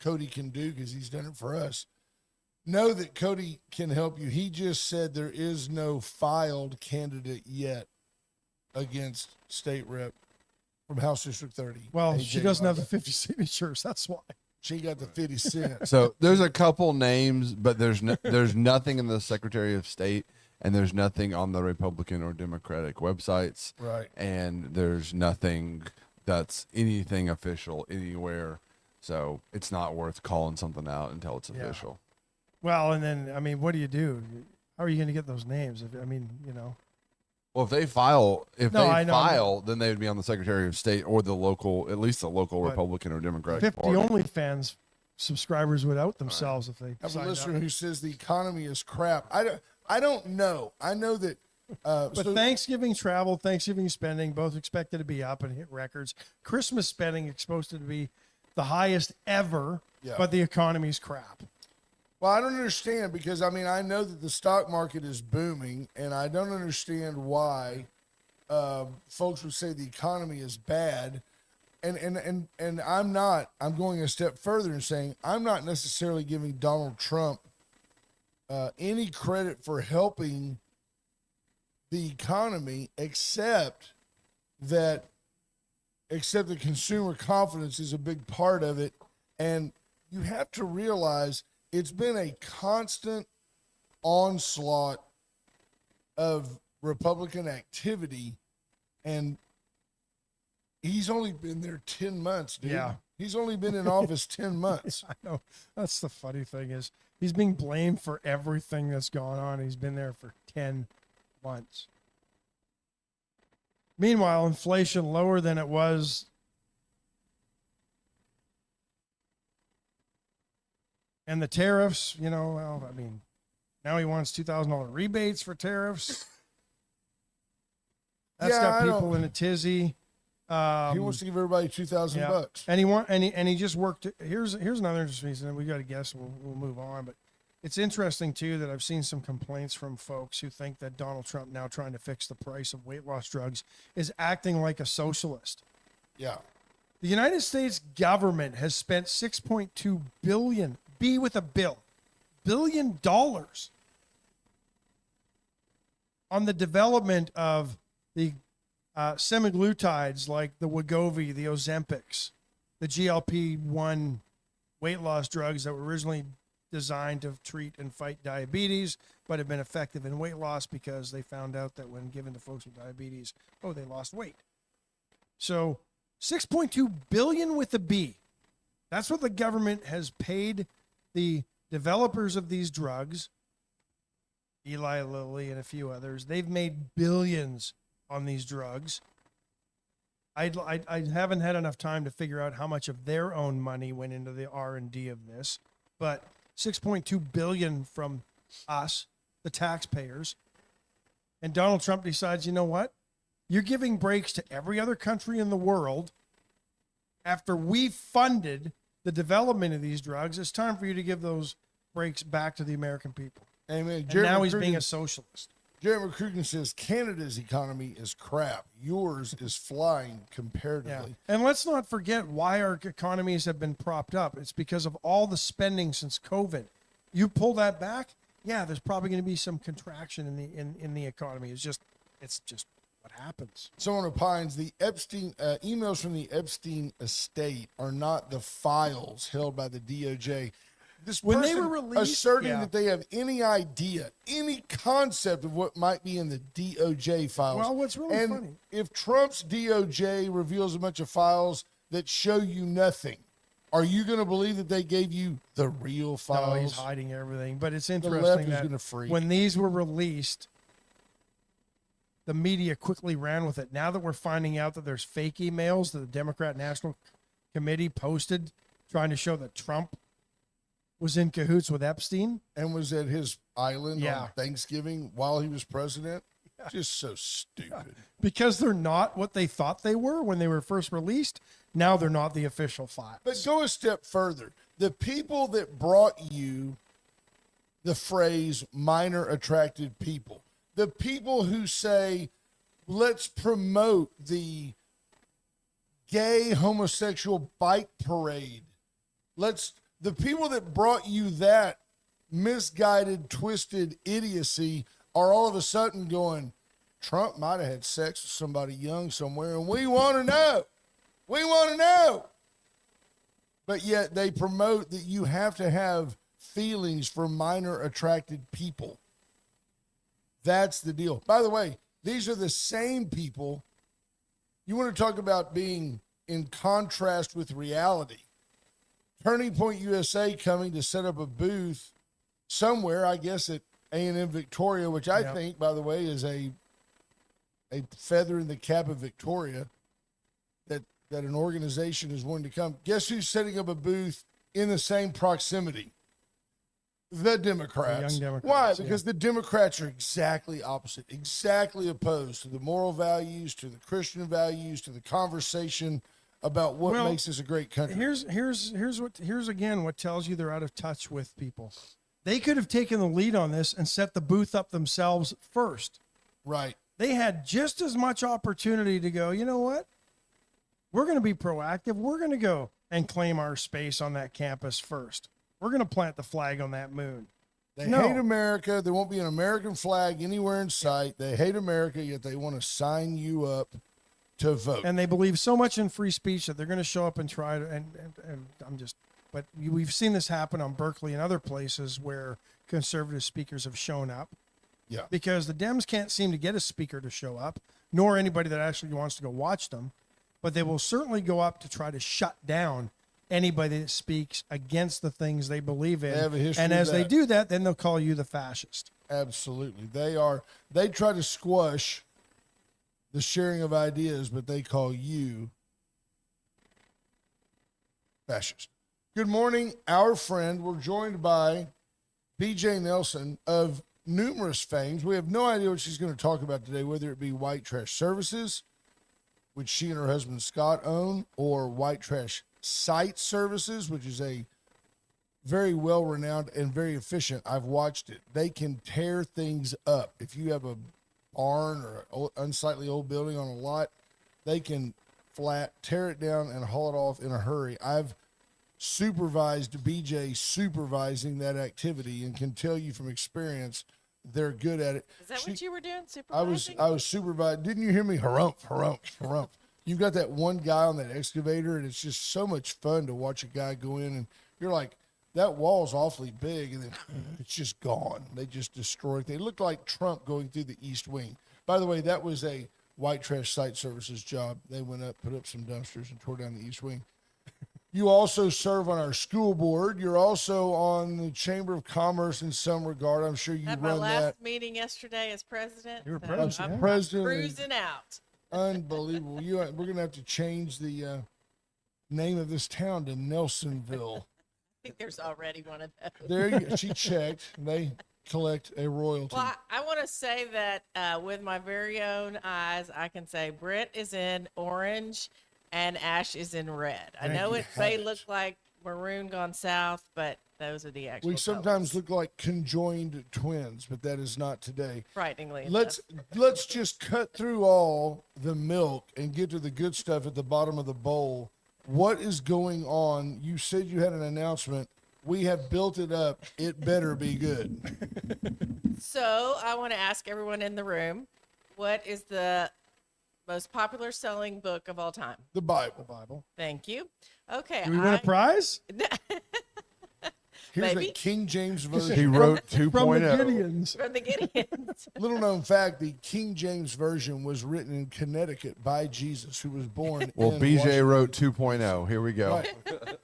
Speaker 2: Cody can do, because he's done it for us. Know that Cody can help you. He just said there is no filed candidate yet against state rep from House District 30.
Speaker 1: Well,
Speaker 2: AJ
Speaker 1: she doesn't have the
Speaker 2: Markey.
Speaker 1: 50 signatures. That's why.
Speaker 2: She got the 50 cents.
Speaker 3: So there's a couple names, but there's nothing in the Secretary of State, and there's nothing on the Republican or Democratic websites.
Speaker 2: Right.
Speaker 3: And there's nothing that's anything official anywhere. So it's not worth calling something out until it's official.
Speaker 1: Well, and then, I mean, what do you do? How are you going to get those names? I mean, you know.
Speaker 3: Well, if they file, then they would be on the Secretary of State or the local, at least the local Republican or Democratic
Speaker 1: 50
Speaker 3: Party.
Speaker 1: OnlyFans subscribers would out themselves if they
Speaker 2: I have a
Speaker 1: signed
Speaker 2: listener
Speaker 1: up.
Speaker 2: who says the economy is crap. I don't know. I know that.
Speaker 1: But Thanksgiving travel, Thanksgiving spending, both expected to be up and hit records. Christmas spending supposed to be the highest ever, but the economy's crap.
Speaker 2: Well, I don't understand, because I mean, I know that the stock market is booming, and I don't understand why folks would say the economy is bad. And I'm going a step further and saying I'm not necessarily giving Donald Trump any credit for helping the economy, except that except the consumer confidence is a big part of it. And you have to realize it's been a constant onslaught of Republican activity, and he's only been there 10 months, dude.
Speaker 1: Yeah.
Speaker 2: He's only been in office 10 months.
Speaker 1: I know. That's the funny thing is he's being blamed for everything that's gone on. He's been there for 10 months. Meanwhile, inflation lower than it was. And the tariffs, you know, well, I mean, now he wants $2,000 rebates for tariffs. That's
Speaker 2: Yeah,
Speaker 1: got
Speaker 2: I
Speaker 1: people
Speaker 2: don't-
Speaker 1: in a tizzy.
Speaker 2: He wants to give everybody $2,000.
Speaker 1: And he just worked. Here's another interesting reason, and we got to guess. We'll move on, but it's interesting too that I've seen some complaints from folks who think that Donald Trump, now trying to fix the price of weight loss drugs, is acting like a socialist.
Speaker 2: Yeah.
Speaker 1: The United States government has spent $6.2 billion, B with a bill, $billion on the development of the semaglutides like the Wegovy, the Ozempics, the GLP-1 weight loss drugs that were originally designed to treat and fight diabetes, but have been effective in weight loss because they found out that when given to folks with diabetes, they lost weight. So 6.2 billion with a B. That's what the government has paid the developers of these drugs, Eli Lilly and a few others. They've made billions on these drugs. I haven't had enough time to figure out how much of their own money went into the R&D of this, but 6.2 billion from us, the taxpayers. And Donald Trump decides, you know what? You're giving breaks to every other country in the world. After we funded the development of these drugs, it's time for you to give those breaks back to the American people.
Speaker 2: Amen.
Speaker 1: And now he's being a socialist.
Speaker 2: Jared McCrugen says Canada's economy is crap. Yours is flying comparatively.
Speaker 1: And let's not forget why our economies have been propped up. It's because of all the spending since COVID. You pull that back, there's probably going to be some contraction in the economy. It's just what happens.
Speaker 2: Someone opines the Epstein emails from the Epstein estate are not the files held by the DOJ. This
Speaker 1: When they
Speaker 2: person
Speaker 1: were released,
Speaker 2: asserting that they have any idea, any concept of what might be in the DOJ files.
Speaker 1: Well, what's really funny,
Speaker 2: if Trump's DOJ reveals a bunch of files that show you nothing, are you going to believe that they gave you the real files?
Speaker 1: no, he's hiding everything. But it's
Speaker 2: left
Speaker 1: interesting
Speaker 2: is
Speaker 1: that
Speaker 2: gonna freak.
Speaker 1: when these were released, the media quickly ran with it. Now that we're finding out that there's fake emails that the Democrat National Committee posted trying to show that Trump was in cahoots with Epstein.
Speaker 2: And was at his island
Speaker 1: Yeah.
Speaker 2: on Thanksgiving while he was president. Just so stupid.
Speaker 1: Because they're not what they thought they were when they were first released, now they're not the official files.
Speaker 2: But go a step further. The people that brought you the phrase minor attracted people, the people who say, let's promote the gay homosexual bike parade. The people that brought you that misguided, twisted idiocy are all of a sudden going, Trump might have had sex with somebody young somewhere, and we want to know. We want to know. But yet they promote that you have to have feelings for minor attracted people. That's the deal. By the way, these are the same people. You want to talk about being in contrast with reality. Turning Point USA coming to set up a booth somewhere, I guess at A&M Victoria, which I think, by the way, is a feather in the cap of Victoria, that an organization is wanting to come. Guess who's setting up a booth in the same proximity? The Democrats.
Speaker 1: The young Democrats.
Speaker 2: Why? Because the Democrats are exactly opposite, exactly opposed to the moral values, to the Christian values, to the conversation about what makes us a great country.
Speaker 1: Here's again what tells you they're out of touch with people. They could have taken the lead on this and set the booth up themselves first.
Speaker 2: Right.
Speaker 1: They had just as much opportunity to go, you know what? We're going to be proactive. We're going to go and claim our space on that campus first. We're going to plant the flag on that moon.
Speaker 2: They hate America. There won't be an American flag anywhere in sight. They hate America, yet they want to sign you up to vote.
Speaker 1: And they believe so much in free speech that they're going to show up and try to, and I'm just, but we've seen this happen on Berkeley and other places where conservative speakers have shown up
Speaker 2: Yeah.
Speaker 1: because the Dems can't seem to get a speaker to show up, nor anybody that actually wants to go watch them, but they will certainly go up to try to shut down anybody that speaks against the things they believe in.
Speaker 2: They have a history
Speaker 1: and
Speaker 2: of
Speaker 1: as they
Speaker 2: that.
Speaker 1: do that, then they'll call you the fascist.
Speaker 2: Absolutely. They try to squash the sharing of ideas, but they call you fascist. Good morning, our friend. We're joined by BJ Nelson of numerous fames. We have no idea what she's going to talk about today, whether it be White Trash Services, which she and her husband Scott own, or White Trash Site Services, which is a very well-renowned and very efficient. I've watched it. They can tear things up. If you have a barn or an unsightly old building on a lot, they can flat tear it down and haul it off in a hurry. I've supervised BJ supervising that activity and can tell you from experience they're good at it.
Speaker 4: Is that what you were doing?
Speaker 2: I was
Speaker 4: Supervising?
Speaker 2: supervised. Didn't you hear me? Harumph, harumph, harumph. You've got that one guy on that excavator, and it's just so much fun to watch a guy go in, and you're like, that wall's awfully big, and then it's just gone. They just destroy it. They look like Trump going through the East Wing. By the way, that was a White Trash Site Services job. They went up, put up some dumpsters, and tore down the East Wing. You also serve on our school board. You're also on the Chamber of Commerce in some regard. I'm sure you
Speaker 4: Had my
Speaker 2: run
Speaker 4: last
Speaker 2: that.
Speaker 4: meeting yesterday as president.
Speaker 1: You were
Speaker 4: so
Speaker 1: president,
Speaker 4: I'm
Speaker 1: yeah.
Speaker 2: President.
Speaker 4: cruising out.
Speaker 2: Unbelievable. We're going to have to change the name of this town to Nelsonville.
Speaker 4: I think there's already one of those.
Speaker 2: There you go. She checked. They collect a royalty.
Speaker 4: Well, I want to say that with my very own eyes, I can say Brent is in orange and Ash is in red. I
Speaker 2: There
Speaker 4: know
Speaker 2: you
Speaker 4: it may
Speaker 2: have it.
Speaker 4: look like maroon gone south, but those are the actual
Speaker 2: We sometimes
Speaker 4: colors.
Speaker 2: look like conjoined twins, but that is not today.
Speaker 4: Frighteningly
Speaker 2: Let's just cut through all the milk and get to the good stuff at the bottom of the bowl. What is going on? You said you had an announcement. We have built it up. It better be good.
Speaker 4: So I want to ask everyone in the room, what is the most popular selling book of all time?
Speaker 2: The Bible.
Speaker 1: Bible.
Speaker 4: Thank you. Okay.
Speaker 1: Do we win a prize?
Speaker 2: Here's
Speaker 4: Maybe.
Speaker 2: a King James version.
Speaker 3: He wrote
Speaker 1: From the
Speaker 3: 2.0.
Speaker 1: Gideons.
Speaker 4: From the Gideons.
Speaker 2: Little known fact, the King James Version was written in Connecticut by Jesus, who was born
Speaker 3: Well,
Speaker 2: in
Speaker 3: BJ
Speaker 2: Washington.
Speaker 3: wrote 2.0. Here we go.
Speaker 2: Right.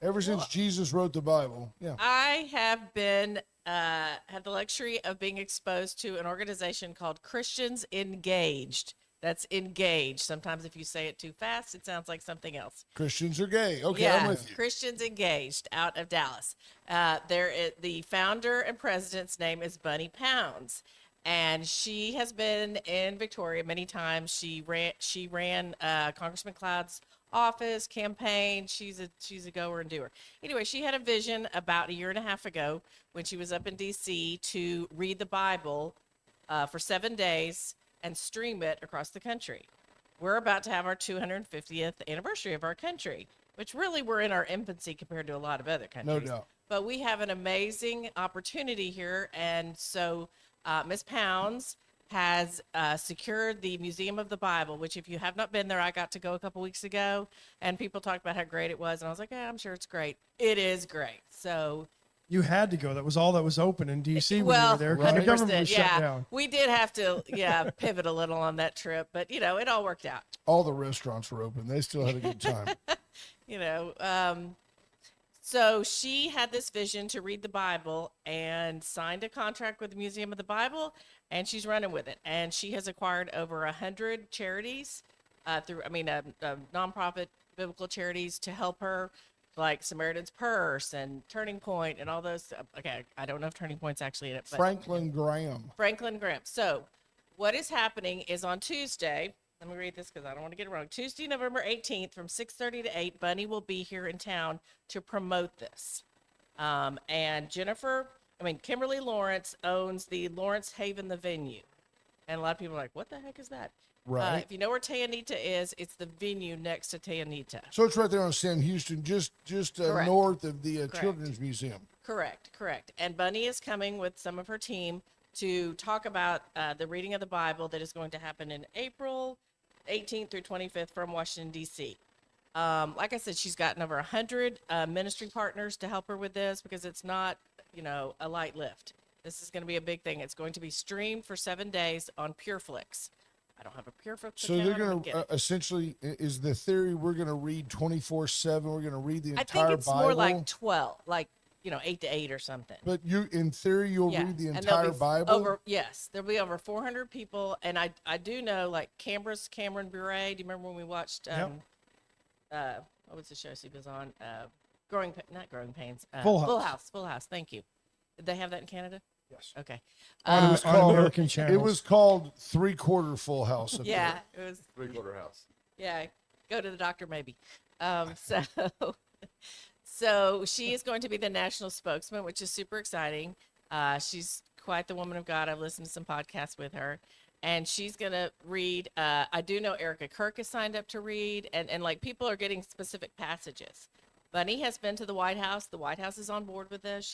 Speaker 2: Ever since Jesus wrote the Bible. Yeah.
Speaker 4: I have been had the luxury of being exposed to an organization called Christians Engaged. That's engaged. Sometimes if you say it too fast, it sounds like something else.
Speaker 2: Christians are gay. Okay,
Speaker 4: yeah,
Speaker 2: I'm with you.
Speaker 4: Christians Engaged out of Dallas. The founder and president's name is Bunny Pounds, and she has been in Victoria many times. She ran Congressman Cloud's office campaign. She's a goer and doer. Anyway, she had a vision about a year and a half ago when she was up in D.C. to read the Bible for 7 days and stream it across the country. We're about to have our 250th anniversary of our country, which really we're in our infancy compared to a lot of other countries.
Speaker 2: doubt.
Speaker 4: But we have an amazing opportunity here. And so Ms. Pounds has secured the Museum of the Bible, which if you have not been there, I got to go a couple weeks ago, and people talked about how great it was. And I was like, yeah, I'm sure it's great. It is great. So
Speaker 1: You had to go. That was all that was open in D.C. when you
Speaker 4: well,
Speaker 1: were there because the
Speaker 4: 100%,
Speaker 1: government was
Speaker 4: yeah.
Speaker 1: shut down.
Speaker 4: We did have to, pivot a little on that trip, but it all worked out.
Speaker 2: All the restaurants were open. They still had a good time.
Speaker 4: So she had this vision to read the Bible and signed a contract with the Museum of the Bible, and she's running with it. And she has acquired over 100 charities nonprofit biblical charities to help her, like Samaritan's Purse and Turning Point and all those. Okay, I don't know if Turning Point's actually in it, but
Speaker 2: Franklin Graham.
Speaker 4: Franklin Graham. So what is happening is on Tuesday, let me read this because I don't want to get it wrong. Tuesday, November 18th from 6:30 to 8, Bunny will be here in town to promote this. And Kimberly Lawrence owns the Lawrence Haven, the venue. And a lot of people are like, what the heck is that?
Speaker 2: Right.
Speaker 4: If you know where Tayanita is, it's the venue next to Tayanita.
Speaker 2: So it's right there on Sam Houston, just
Speaker 4: Correct.
Speaker 2: north of the
Speaker 4: Correct.
Speaker 2: Children's Museum.
Speaker 4: Correct. And Bunny is coming with some of her team to talk about the reading of the Bible that is going to happen in April. 18th through 25th from Washington, D.C. Like I said, she's gotten over 100 ministry partners to help her with this because it's not, a light lift. This is going to be a big thing. It's going to be streamed for 7 days on PureFlix. I don't have a PureFlix
Speaker 2: So
Speaker 4: account.
Speaker 2: they're
Speaker 4: I'm
Speaker 2: going
Speaker 4: get
Speaker 2: to
Speaker 4: it.
Speaker 2: essentially, is the theory we're going to read 24/7? We're going to read the
Speaker 4: I
Speaker 2: entire
Speaker 4: think it's
Speaker 2: Bible.
Speaker 4: more like 12, 8 to 8 or something.
Speaker 2: But in theory, you'll
Speaker 4: Yeah,
Speaker 2: read the
Speaker 4: and there'll
Speaker 2: entire
Speaker 4: be
Speaker 2: Bible.
Speaker 4: there'll be over 400 people, and I do know like Cameron Bure. Do you remember when we watched what was the show she was on? Not Growing Pains.
Speaker 1: Full House.
Speaker 4: Full House. Thank you. Did they have that in Canada?
Speaker 1: Yes.
Speaker 4: Okay.
Speaker 2: It was
Speaker 1: on
Speaker 2: called,
Speaker 1: American
Speaker 2: it
Speaker 1: channels.
Speaker 2: was called 3/4 Full House. up
Speaker 4: Yeah, it was.
Speaker 3: 3/4 house.
Speaker 4: Yeah, go to the doctor maybe. So she is going to be the national spokesman, which is super exciting. She's quite the woman of God. I've listened to some podcasts with her, and she's going to read. I do know Erica Kirk is signed up to read, and like people are getting specific passages. Bunny has been to the White House. The White House is on board with this.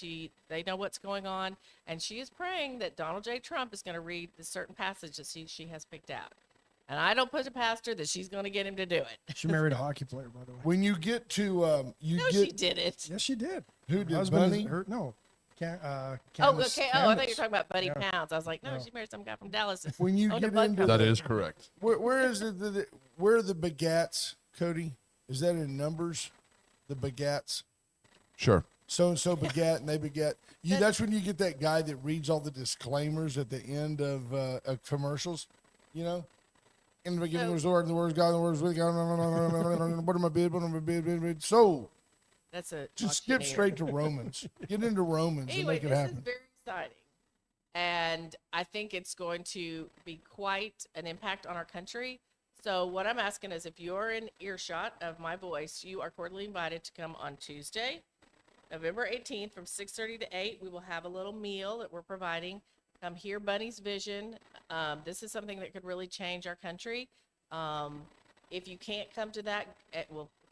Speaker 4: They know what's going on, and she is praying that Donald J. Trump is going to read the certain passage that she has picked out. And I don't put a pastor that she's going to get him to do it.
Speaker 1: She married a hockey player, by the way.
Speaker 2: When you get to
Speaker 4: She did it.
Speaker 1: Yes, she did.
Speaker 2: Who
Speaker 1: Her
Speaker 2: did,
Speaker 1: husband is-
Speaker 2: Bunny?
Speaker 1: her- no.
Speaker 4: Oh,
Speaker 1: Candace-
Speaker 4: okay. Oh, I thought you were
Speaker 1: Candace.
Speaker 4: talking about Buddy
Speaker 1: Yeah.
Speaker 4: Pounds. I was like, no,
Speaker 1: No.
Speaker 4: she married some guy from Dallas.
Speaker 2: When you
Speaker 4: Owned a
Speaker 2: get
Speaker 4: bug
Speaker 2: into
Speaker 4: company.
Speaker 3: That is correct.
Speaker 2: where is it? Where are the begats, Cody? Is that in numbers? The begats.
Speaker 3: Sure.
Speaker 2: So and so begat and they begat. That's when you get that guy that reads all the disclaimers at the end of commercials. In the beginning
Speaker 4: So-
Speaker 2: was the word, and the word was God, and the word was with God. What am I bid? What am I bid? So
Speaker 4: That's a
Speaker 2: just skip
Speaker 4: auctioneer.
Speaker 2: straight to Romans. Get into Romans
Speaker 4: Anyway,
Speaker 2: and make it
Speaker 4: this
Speaker 2: happen.
Speaker 4: is very exciting. And I think it's going to be quite an impact on our country. So what I'm asking is if you're in earshot of my voice, you are cordially invited to come on Tuesday, November 18th from 6:30 to 8. We will have a little meal that we're providing. Come hear Bunny's vision. This is something that could really change our country. If you can't come to that,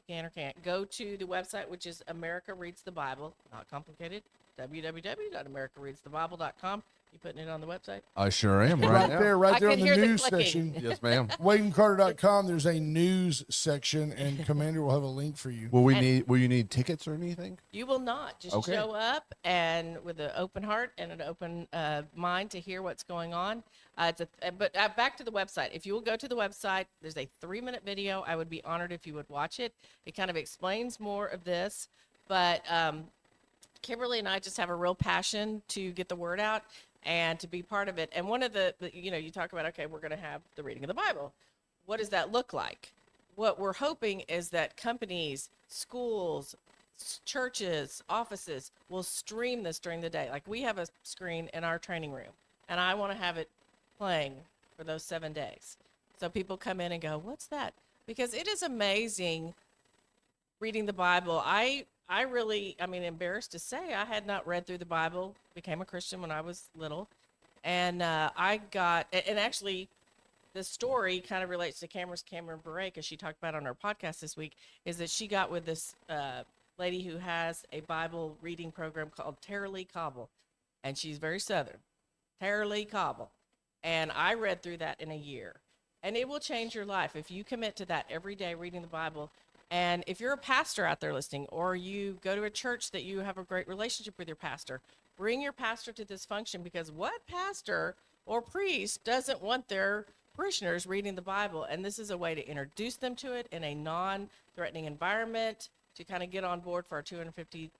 Speaker 4: can or can't, go to the website, which is America Reads the Bible. Not complicated. www.americareadsthebible.com. You putting it on the website?
Speaker 3: I sure am
Speaker 2: Right
Speaker 3: right now.
Speaker 2: there, right
Speaker 4: I
Speaker 2: there on
Speaker 4: could
Speaker 2: the
Speaker 4: hear the
Speaker 2: news
Speaker 4: clicking.
Speaker 2: section.
Speaker 3: Yes, ma'am.
Speaker 2: WadeandCarter.com. There's a news section, and Commander will have a link for you.
Speaker 3: Will you need tickets or anything?
Speaker 4: You will not. Just
Speaker 3: Okay.
Speaker 4: show up and with an open heart and an open mind to hear what's going on. But back to the website. If you will go to the website, there's a 3-minute video. I would be honored if you would watch it. It kind of explains more of this. But Kimberly and I just have a real passion to get the word out and to be part of it. And one of you talk about, okay, we're going to have the reading of the Bible. What does that look like? What we're hoping is that companies, schools, churches, offices will stream this during the day. Like we have a screen in our training room, and I want to have it playing for those 7 days. So people come in and go, what's that? Because it is amazing reading the Bible. I'm embarrassed to say I had not read through the Bible, became a Christian when I was little. And actually the story kind of relates to Cameron Bure, because she talked about on her podcast this week, is that she got with this lady who has a Bible reading program called Tara Lee Cobble. And she's very Southern. Tara Lee Cobble. And I read through that in a year. And it will change your life if you commit to that every day, reading the Bible. And if you're a pastor out there listening, or you go to a church that you have a great relationship with your pastor, bring your pastor to this function, because what pastor or priest doesn't want their parishioners reading the Bible? And this is a way to introduce them to it in a non-threatening environment, to kind of get on board for our 250th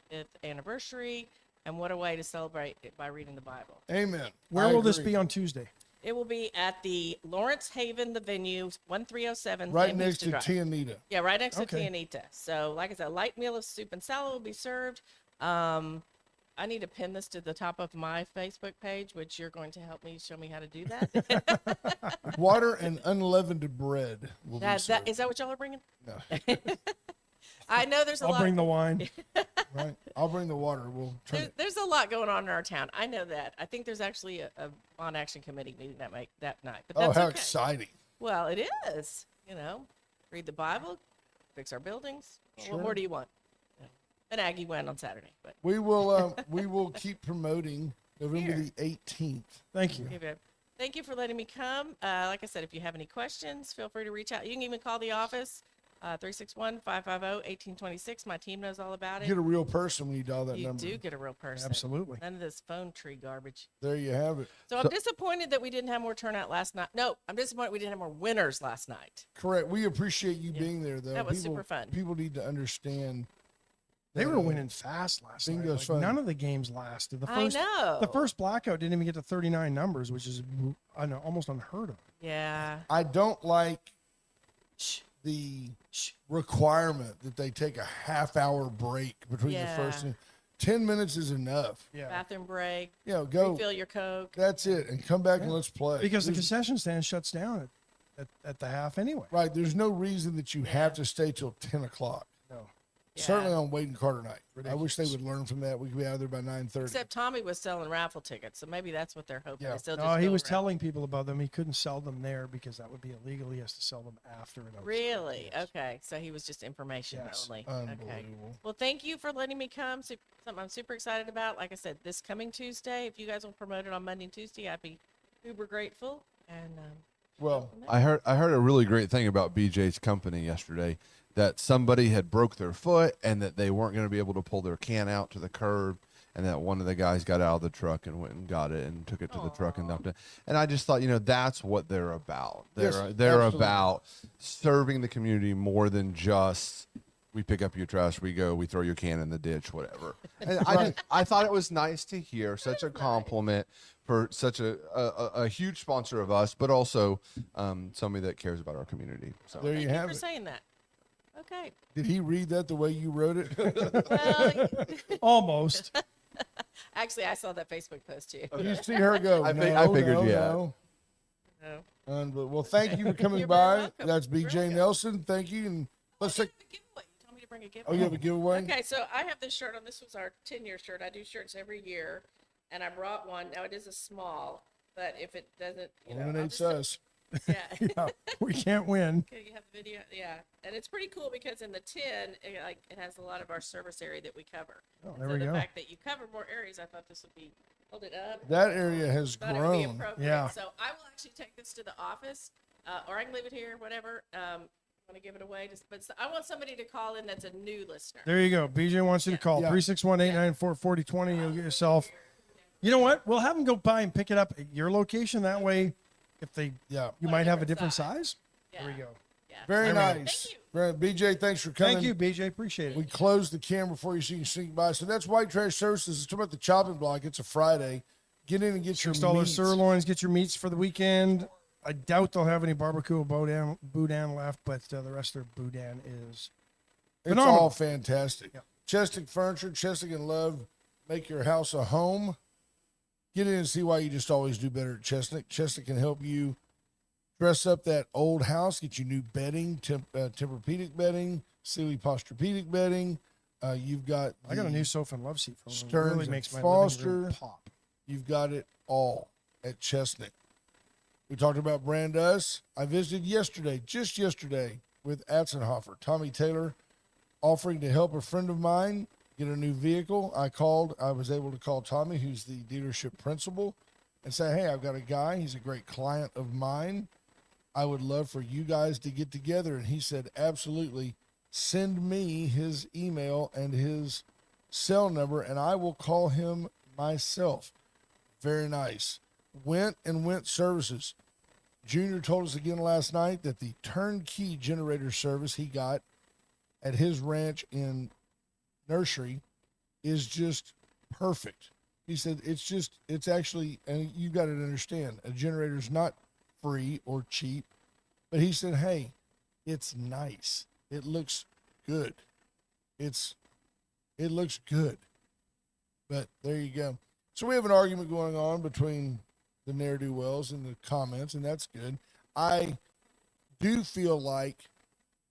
Speaker 4: anniversary. And what a way to celebrate it by reading the Bible.
Speaker 2: Amen.
Speaker 1: Where
Speaker 2: I
Speaker 1: will this
Speaker 2: agree.
Speaker 1: be on Tuesday?
Speaker 4: It will be at the Lawrence Haven, the venue, 1307.
Speaker 2: Right
Speaker 4: Sam
Speaker 2: next
Speaker 4: Houston
Speaker 2: to
Speaker 4: Drive.
Speaker 2: Tianita.
Speaker 4: Yeah, right next
Speaker 1: Okay.
Speaker 4: to Tianita. So, like I said, a light meal of soup and salad will be served. I need to pin this to the top of my Facebook page, which you're going to help me show me how to do that.
Speaker 2: Water and unleavened bread will be
Speaker 4: Is
Speaker 2: served.
Speaker 4: that what y'all are bringing?
Speaker 2: No.
Speaker 4: I know there's a
Speaker 1: I'll
Speaker 4: lot.
Speaker 1: bring the wine.
Speaker 2: Right. I'll bring the water. We'll turn it.
Speaker 4: There's a lot going on in our town. I know that. I think there's actually a on action committee meeting that night. But
Speaker 2: Oh,
Speaker 4: that's
Speaker 2: how
Speaker 4: okay.
Speaker 2: exciting.
Speaker 4: Well, it is. Read the Bible, fix our buildings.
Speaker 2: Sure.
Speaker 4: What more do you want? An Aggie win on Saturday, but
Speaker 2: We will keep promoting November
Speaker 4: Here.
Speaker 2: the 18th.
Speaker 1: Thank you.
Speaker 4: give it. Thank you for letting me come. Like I said, if you have any questions, feel free to reach out. You can even call the office, 361-550-1826. My team knows all about it.
Speaker 2: Get a real person when you dial that
Speaker 4: You
Speaker 2: number.
Speaker 4: do get a real person.
Speaker 1: Absolutely.
Speaker 4: None of this phone tree garbage.
Speaker 2: There you have it.
Speaker 4: So I'm disappointed that we didn't have more turnout last night. No, I'm disappointed we didn't have more winners last night.
Speaker 2: Correct. We appreciate you being there, though.
Speaker 4: That was super fun.
Speaker 2: People need to understand.
Speaker 1: They
Speaker 2: that,
Speaker 1: were winning fast last night.
Speaker 2: bingo's
Speaker 1: Like,
Speaker 2: fun.
Speaker 1: none of the games lasted. The
Speaker 4: I
Speaker 1: first,
Speaker 4: know.
Speaker 1: The first blackout didn't even get to 39 numbers, which is, I know, almost unheard of.
Speaker 4: Yeah.
Speaker 2: I don't like the requirement that they take a half-hour break between the first
Speaker 4: Yeah.
Speaker 2: and 10 minutes is enough.
Speaker 1: Yeah.
Speaker 4: Bathroom break.
Speaker 2: Go.
Speaker 4: Refill your Coke.
Speaker 2: That's it, and come back and let's play.
Speaker 1: Because the
Speaker 2: There's-
Speaker 1: concession stand shuts down at the half anyway.
Speaker 2: right, there's no reason that you have to stay till 10 o'clock.
Speaker 1: No.
Speaker 2: Certainly on Wade and Carter night. I
Speaker 1: Ridiculous.
Speaker 2: wish they would learn from that. We could be out of there by 9:30.
Speaker 4: Except Tommy was selling raffle tickets, so maybe that's what they're hoping.
Speaker 2: Yeah.
Speaker 4: Is they'll
Speaker 1: No,
Speaker 4: just
Speaker 1: he
Speaker 4: go
Speaker 1: was
Speaker 4: around.
Speaker 1: telling people about them. He couldn't sell them there because that would be illegal. He has to sell them after it.
Speaker 4: Really?
Speaker 1: Yes.
Speaker 4: Okay. So he was just information
Speaker 1: Yes.
Speaker 4: only. Okay.
Speaker 2: Unbelievable.
Speaker 4: Well, thank you for letting me come. Something I'm super excited about. Like I said, this coming Tuesday, if you guys will promote it on Monday and Tuesday, I'd be uber grateful. And
Speaker 2: Well,
Speaker 3: I heard a really great thing about BJ's company yesterday, that somebody had broke their foot and that they weren't going to be able to pull their can out to the curb, and that one of the guys got out of the truck and went and got it and took it to the truck and dumped it. And I just thought, that's what they're about. They're
Speaker 2: Yes,
Speaker 3: they're
Speaker 2: absolutely.
Speaker 3: about serving the community more than just we pick up your trash, we go, we throw your can in the ditch, whatever. And I thought it was nice to hear such a compliment for such a huge sponsor of us, but also somebody that cares about our community. So
Speaker 2: there you
Speaker 4: thank you
Speaker 2: have
Speaker 4: for
Speaker 2: it.
Speaker 4: saying that. Okay.
Speaker 2: Did he read that the way you wrote it?
Speaker 4: Well,
Speaker 1: Almost.
Speaker 4: actually, I saw that Facebook post too.
Speaker 2: You see her go.
Speaker 3: I
Speaker 2: no,
Speaker 3: figured
Speaker 2: no,
Speaker 3: you had.
Speaker 2: no.
Speaker 4: No.
Speaker 2: Well, thank you for coming
Speaker 4: You're very
Speaker 2: by.
Speaker 4: welcome.
Speaker 2: That's
Speaker 4: You're
Speaker 2: BJ
Speaker 4: welcome.
Speaker 2: Nelson. Thank you. And let's
Speaker 4: Oh,
Speaker 2: take.
Speaker 4: you have a giveaway. You told me to bring a
Speaker 2: Oh,
Speaker 4: giveaway.
Speaker 2: you have a giveaway?
Speaker 4: Okay, so I have this shirt on. This was our 10-year shirt. I do shirts every year, and I brought one. Now it is a small, but if it doesn't, I'll
Speaker 2: Eliminates
Speaker 4: just-
Speaker 2: us.
Speaker 4: Yeah.
Speaker 1: Yeah, we can't win.
Speaker 4: Okay, you have the video. Yeah, and it's pretty cool because in the tin, it has a lot of our service area that we cover.
Speaker 1: Oh,
Speaker 4: And
Speaker 1: there
Speaker 4: so
Speaker 1: we
Speaker 4: the
Speaker 1: go.
Speaker 4: fact that you cover more areas, I thought this would be. Hold it up.
Speaker 2: That area has
Speaker 4: Thought it would be
Speaker 2: grown.
Speaker 4: appropriate.
Speaker 1: Yeah.
Speaker 4: So I will actually take this to the office, or I can leave it here, whatever. Want to give it away, I want somebody to call in that's a new listener.
Speaker 1: There you go. BJ wants you to call
Speaker 2: Yeah.
Speaker 1: 361-894-4020. You'll get yourself. You know what? We'll have them go by and pick it up at your location. That way, if they,
Speaker 2: Yeah.
Speaker 1: you
Speaker 4: Want a
Speaker 1: might have a
Speaker 4: different
Speaker 1: different
Speaker 4: size.
Speaker 1: size.
Speaker 4: Yeah.
Speaker 1: There we go.
Speaker 4: Yeah.
Speaker 2: Very
Speaker 1: There we go.
Speaker 2: nice.
Speaker 4: Thank you.
Speaker 2: Very, BJ, thanks for coming.
Speaker 1: Thank you, BJ. Appreciate
Speaker 2: We
Speaker 1: it.
Speaker 2: closed the camera before you see you sneak by. So that's White Trash Services. It's about the chopping block. It's a Friday. Get in and get your
Speaker 1: $6
Speaker 2: meats.
Speaker 1: sirloins. Get your meats for the weekend. I doubt they'll have any barbecue or boudin left, but the rest of their boudin is
Speaker 2: It's
Speaker 1: phenomenal.
Speaker 2: all fantastic.
Speaker 1: Yeah.
Speaker 2: Chestic Furniture, Chestic and Love, make your house a home. Get in and see why you just always do better at Chestic. Chestic can help you dress up that old house, get you new bedding, Tempur-Pedic bedding, Sealy Posturepedic bedding. You've got
Speaker 1: I got a
Speaker 2: the-
Speaker 1: new sofa and love seat from them. It
Speaker 2: Stearns
Speaker 1: really
Speaker 2: and
Speaker 1: makes my
Speaker 2: Foster.
Speaker 1: living room pop.
Speaker 2: You've got it all at Chestnut. We talked about Brand Us. I visited just yesterday, with Atzenhofer. Tommy Taylor offering to help a friend of mine get a new vehicle. I was able to call Tommy, who's the dealership principal, and say, hey, I've got a guy. He's a great client of mine. I would love for you guys to get together. And he said, absolutely. Send me his email and his cell number, and I will call him myself. Very nice. Went Services. Junior told us again last night that the turnkey generator service he got at his ranch in Nursery is just perfect. He said it's actually, and you got to understand, a generator's not free or cheap, but he said, hey, it's nice. It looks good. It looks good. But there you go. So we have an argument going on between the ne'er-do-wells in the comments, and that's good. I do feel like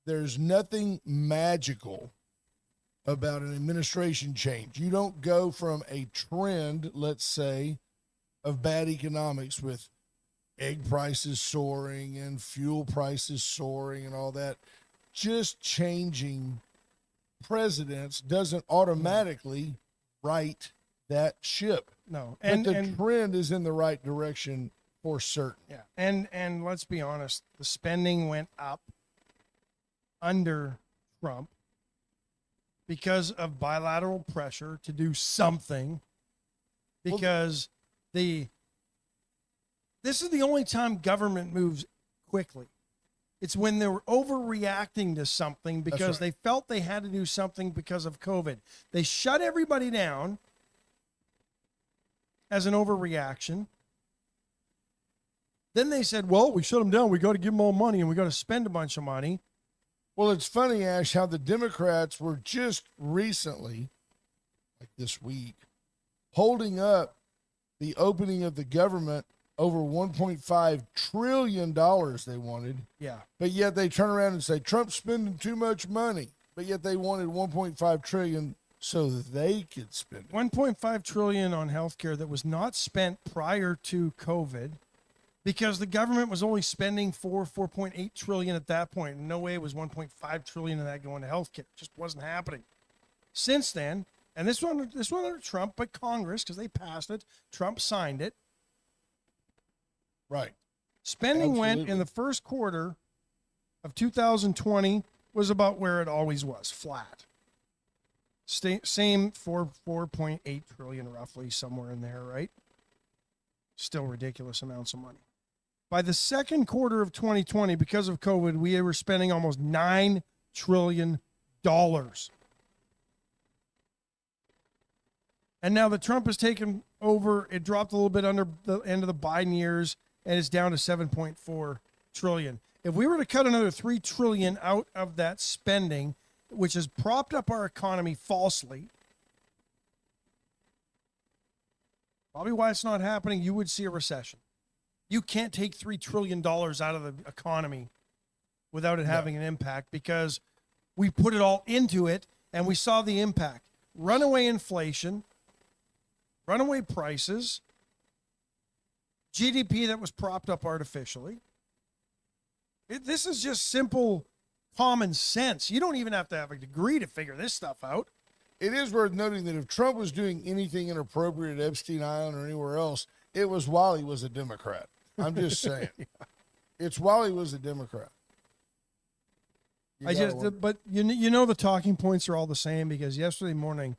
Speaker 2: there's nothing magical about an administration change. You don't go from a trend, let's say, of bad economics with egg prices soaring and fuel prices soaring and all that. Just changing presidents doesn't automatically right that ship.
Speaker 1: No,
Speaker 2: But the trend is in the right direction for certain.
Speaker 1: Yeah. And let's be honest, the spending went up under Trump because of bilateral pressure to do something, because this is the only time government moves quickly. It's when they were overreacting to something because they felt they had to do something because of COVID. They shut everybody down as an overreaction. Then they said, well, we shut them down. We got to give them all money and we got to spend a bunch of money.
Speaker 2: Well, it's funny, Ash, how the Democrats were just recently, like this week, holding up the opening of the government over $1.5 trillion they wanted.
Speaker 1: Yeah.
Speaker 2: But yet they turn around and say, Trump's spending too much money. But yet they wanted $1.5 trillion so that they could spend it.
Speaker 1: $1.5 trillion on healthcare that was not spent prior to COVID, because the government was only spending $4.8 trillion at that point. No way it was $1.5 trillion of that going to healthcare. It just wasn't happening. Since then, and this one under Trump, but Congress, because they passed it, Trump signed it.
Speaker 2: Right.
Speaker 1: Spending went
Speaker 2: Absolutely.
Speaker 1: in the first quarter of 2020 was about where it always was, flat. Same 4.8 trillion roughly, somewhere in there, right? Still ridiculous amounts of money. By the second quarter of 2020, because of COVID, we were spending almost $9 trillion. And now that Trump has taken over, it dropped a little bit under the end of the Biden years, and it's down to 7.4 trillion. If we were to cut another 3 trillion out of that spending, which has propped up our economy falsely, probably why it's not happening, you would see a recession. You can't take $3 trillion out of the economy without it having an impact, because we put it all into it and we saw the impact. Runaway inflation, runaway prices, GDP that was propped up artificially. This is just simple common sense. You don't even have to have a degree to figure this stuff out.
Speaker 2: It is worth noting that if Trump was doing anything inappropriate at Epstein Island or anywhere else, it was while he was a Democrat. I'm just saying. It's while he was a Democrat.
Speaker 1: But you know the talking points are all the same, because yesterday morning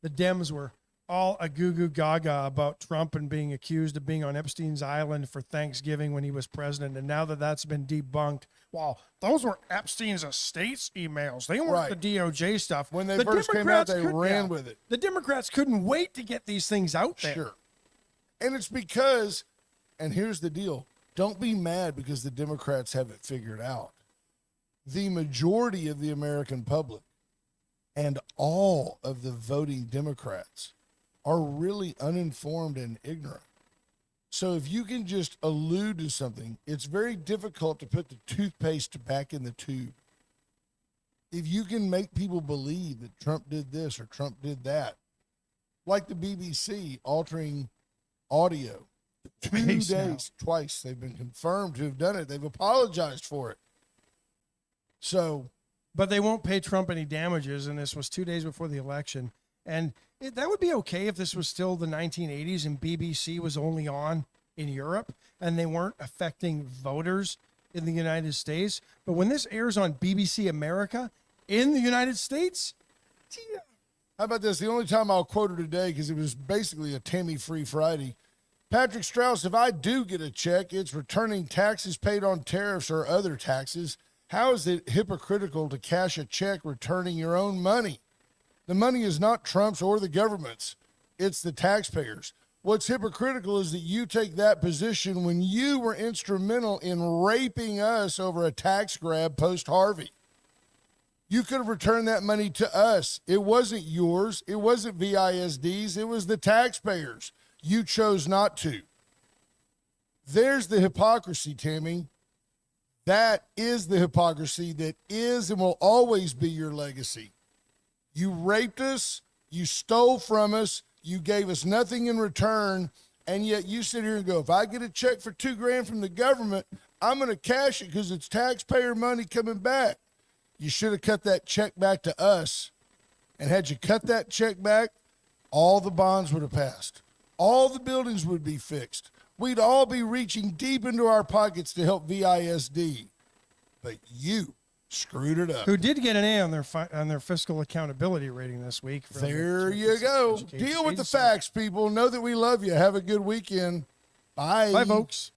Speaker 1: the Dems were all a goo-goo gaga about Trump and being accused of being on Epstein's Island for Thanksgiving when he was president. And now that that's been debunked, well, those were Epstein's estate's emails. They weren't the DOJ stuff.
Speaker 2: When they
Speaker 1: The
Speaker 2: first came out,
Speaker 1: Democrats
Speaker 2: they ran with it.
Speaker 1: The Democrats couldn't wait to get these things out there.
Speaker 2: Sure. And it's because, and here's the deal, don't be mad because the Democrats have it figured out. The majority of the American public and all of the voting Democrats are really uninformed and ignorant. So if you can just allude to something, it's very difficult to put the toothpaste back in the tube. If you can make people believe that Trump did this or Trump did that, like the BBC altering audio, 2 days, twice they've been confirmed to have done it. They've apologized for it. So,
Speaker 1: but they won't pay Trump any damages, and this was 2 days before the election. And that would be okay if this was still the 1980s and BBC was only on in Europe and they weren't affecting voters in the United States. But when this airs on BBC America in the United States,
Speaker 2: how about this? The only time I'll quote her today, because it was basically a Tammy-free Friday. Patrick Strauss, if I do get a check, it's returning taxes paid on tariffs or other taxes. How is it hypocritical to cash a check returning your own money? The money is not Trump's or the government's. It's the taxpayers. What's hypocritical is that you take that position when you were instrumental in raping us over a tax grab post-Harvey. You could have returned that money to us. It wasn't yours. It wasn't VISD's. It was the taxpayers. You chose not to. There's the hypocrisy, Tammy. That is the hypocrisy that is and will always be your legacy. You raped us. You stole from us. You gave us nothing in return. And yet you sit here and go, if I get a check for $2,000 from the government, I'm going to cash it because it's taxpayer money coming back. You should have cut that check back to us. And had you cut that check back, all the bonds would have passed. All the buildings would be fixed. we'd all be reaching deep into our pockets to help VISD. But you screwed it up.
Speaker 1: Who did get an A on their fiscal accountability rating this week. from the
Speaker 2: There you go.
Speaker 1: Education
Speaker 2: Deal with the
Speaker 1: Agency.
Speaker 2: facts, people. Know that we love you. Have a good weekend. Bye.
Speaker 1: Bye, folks.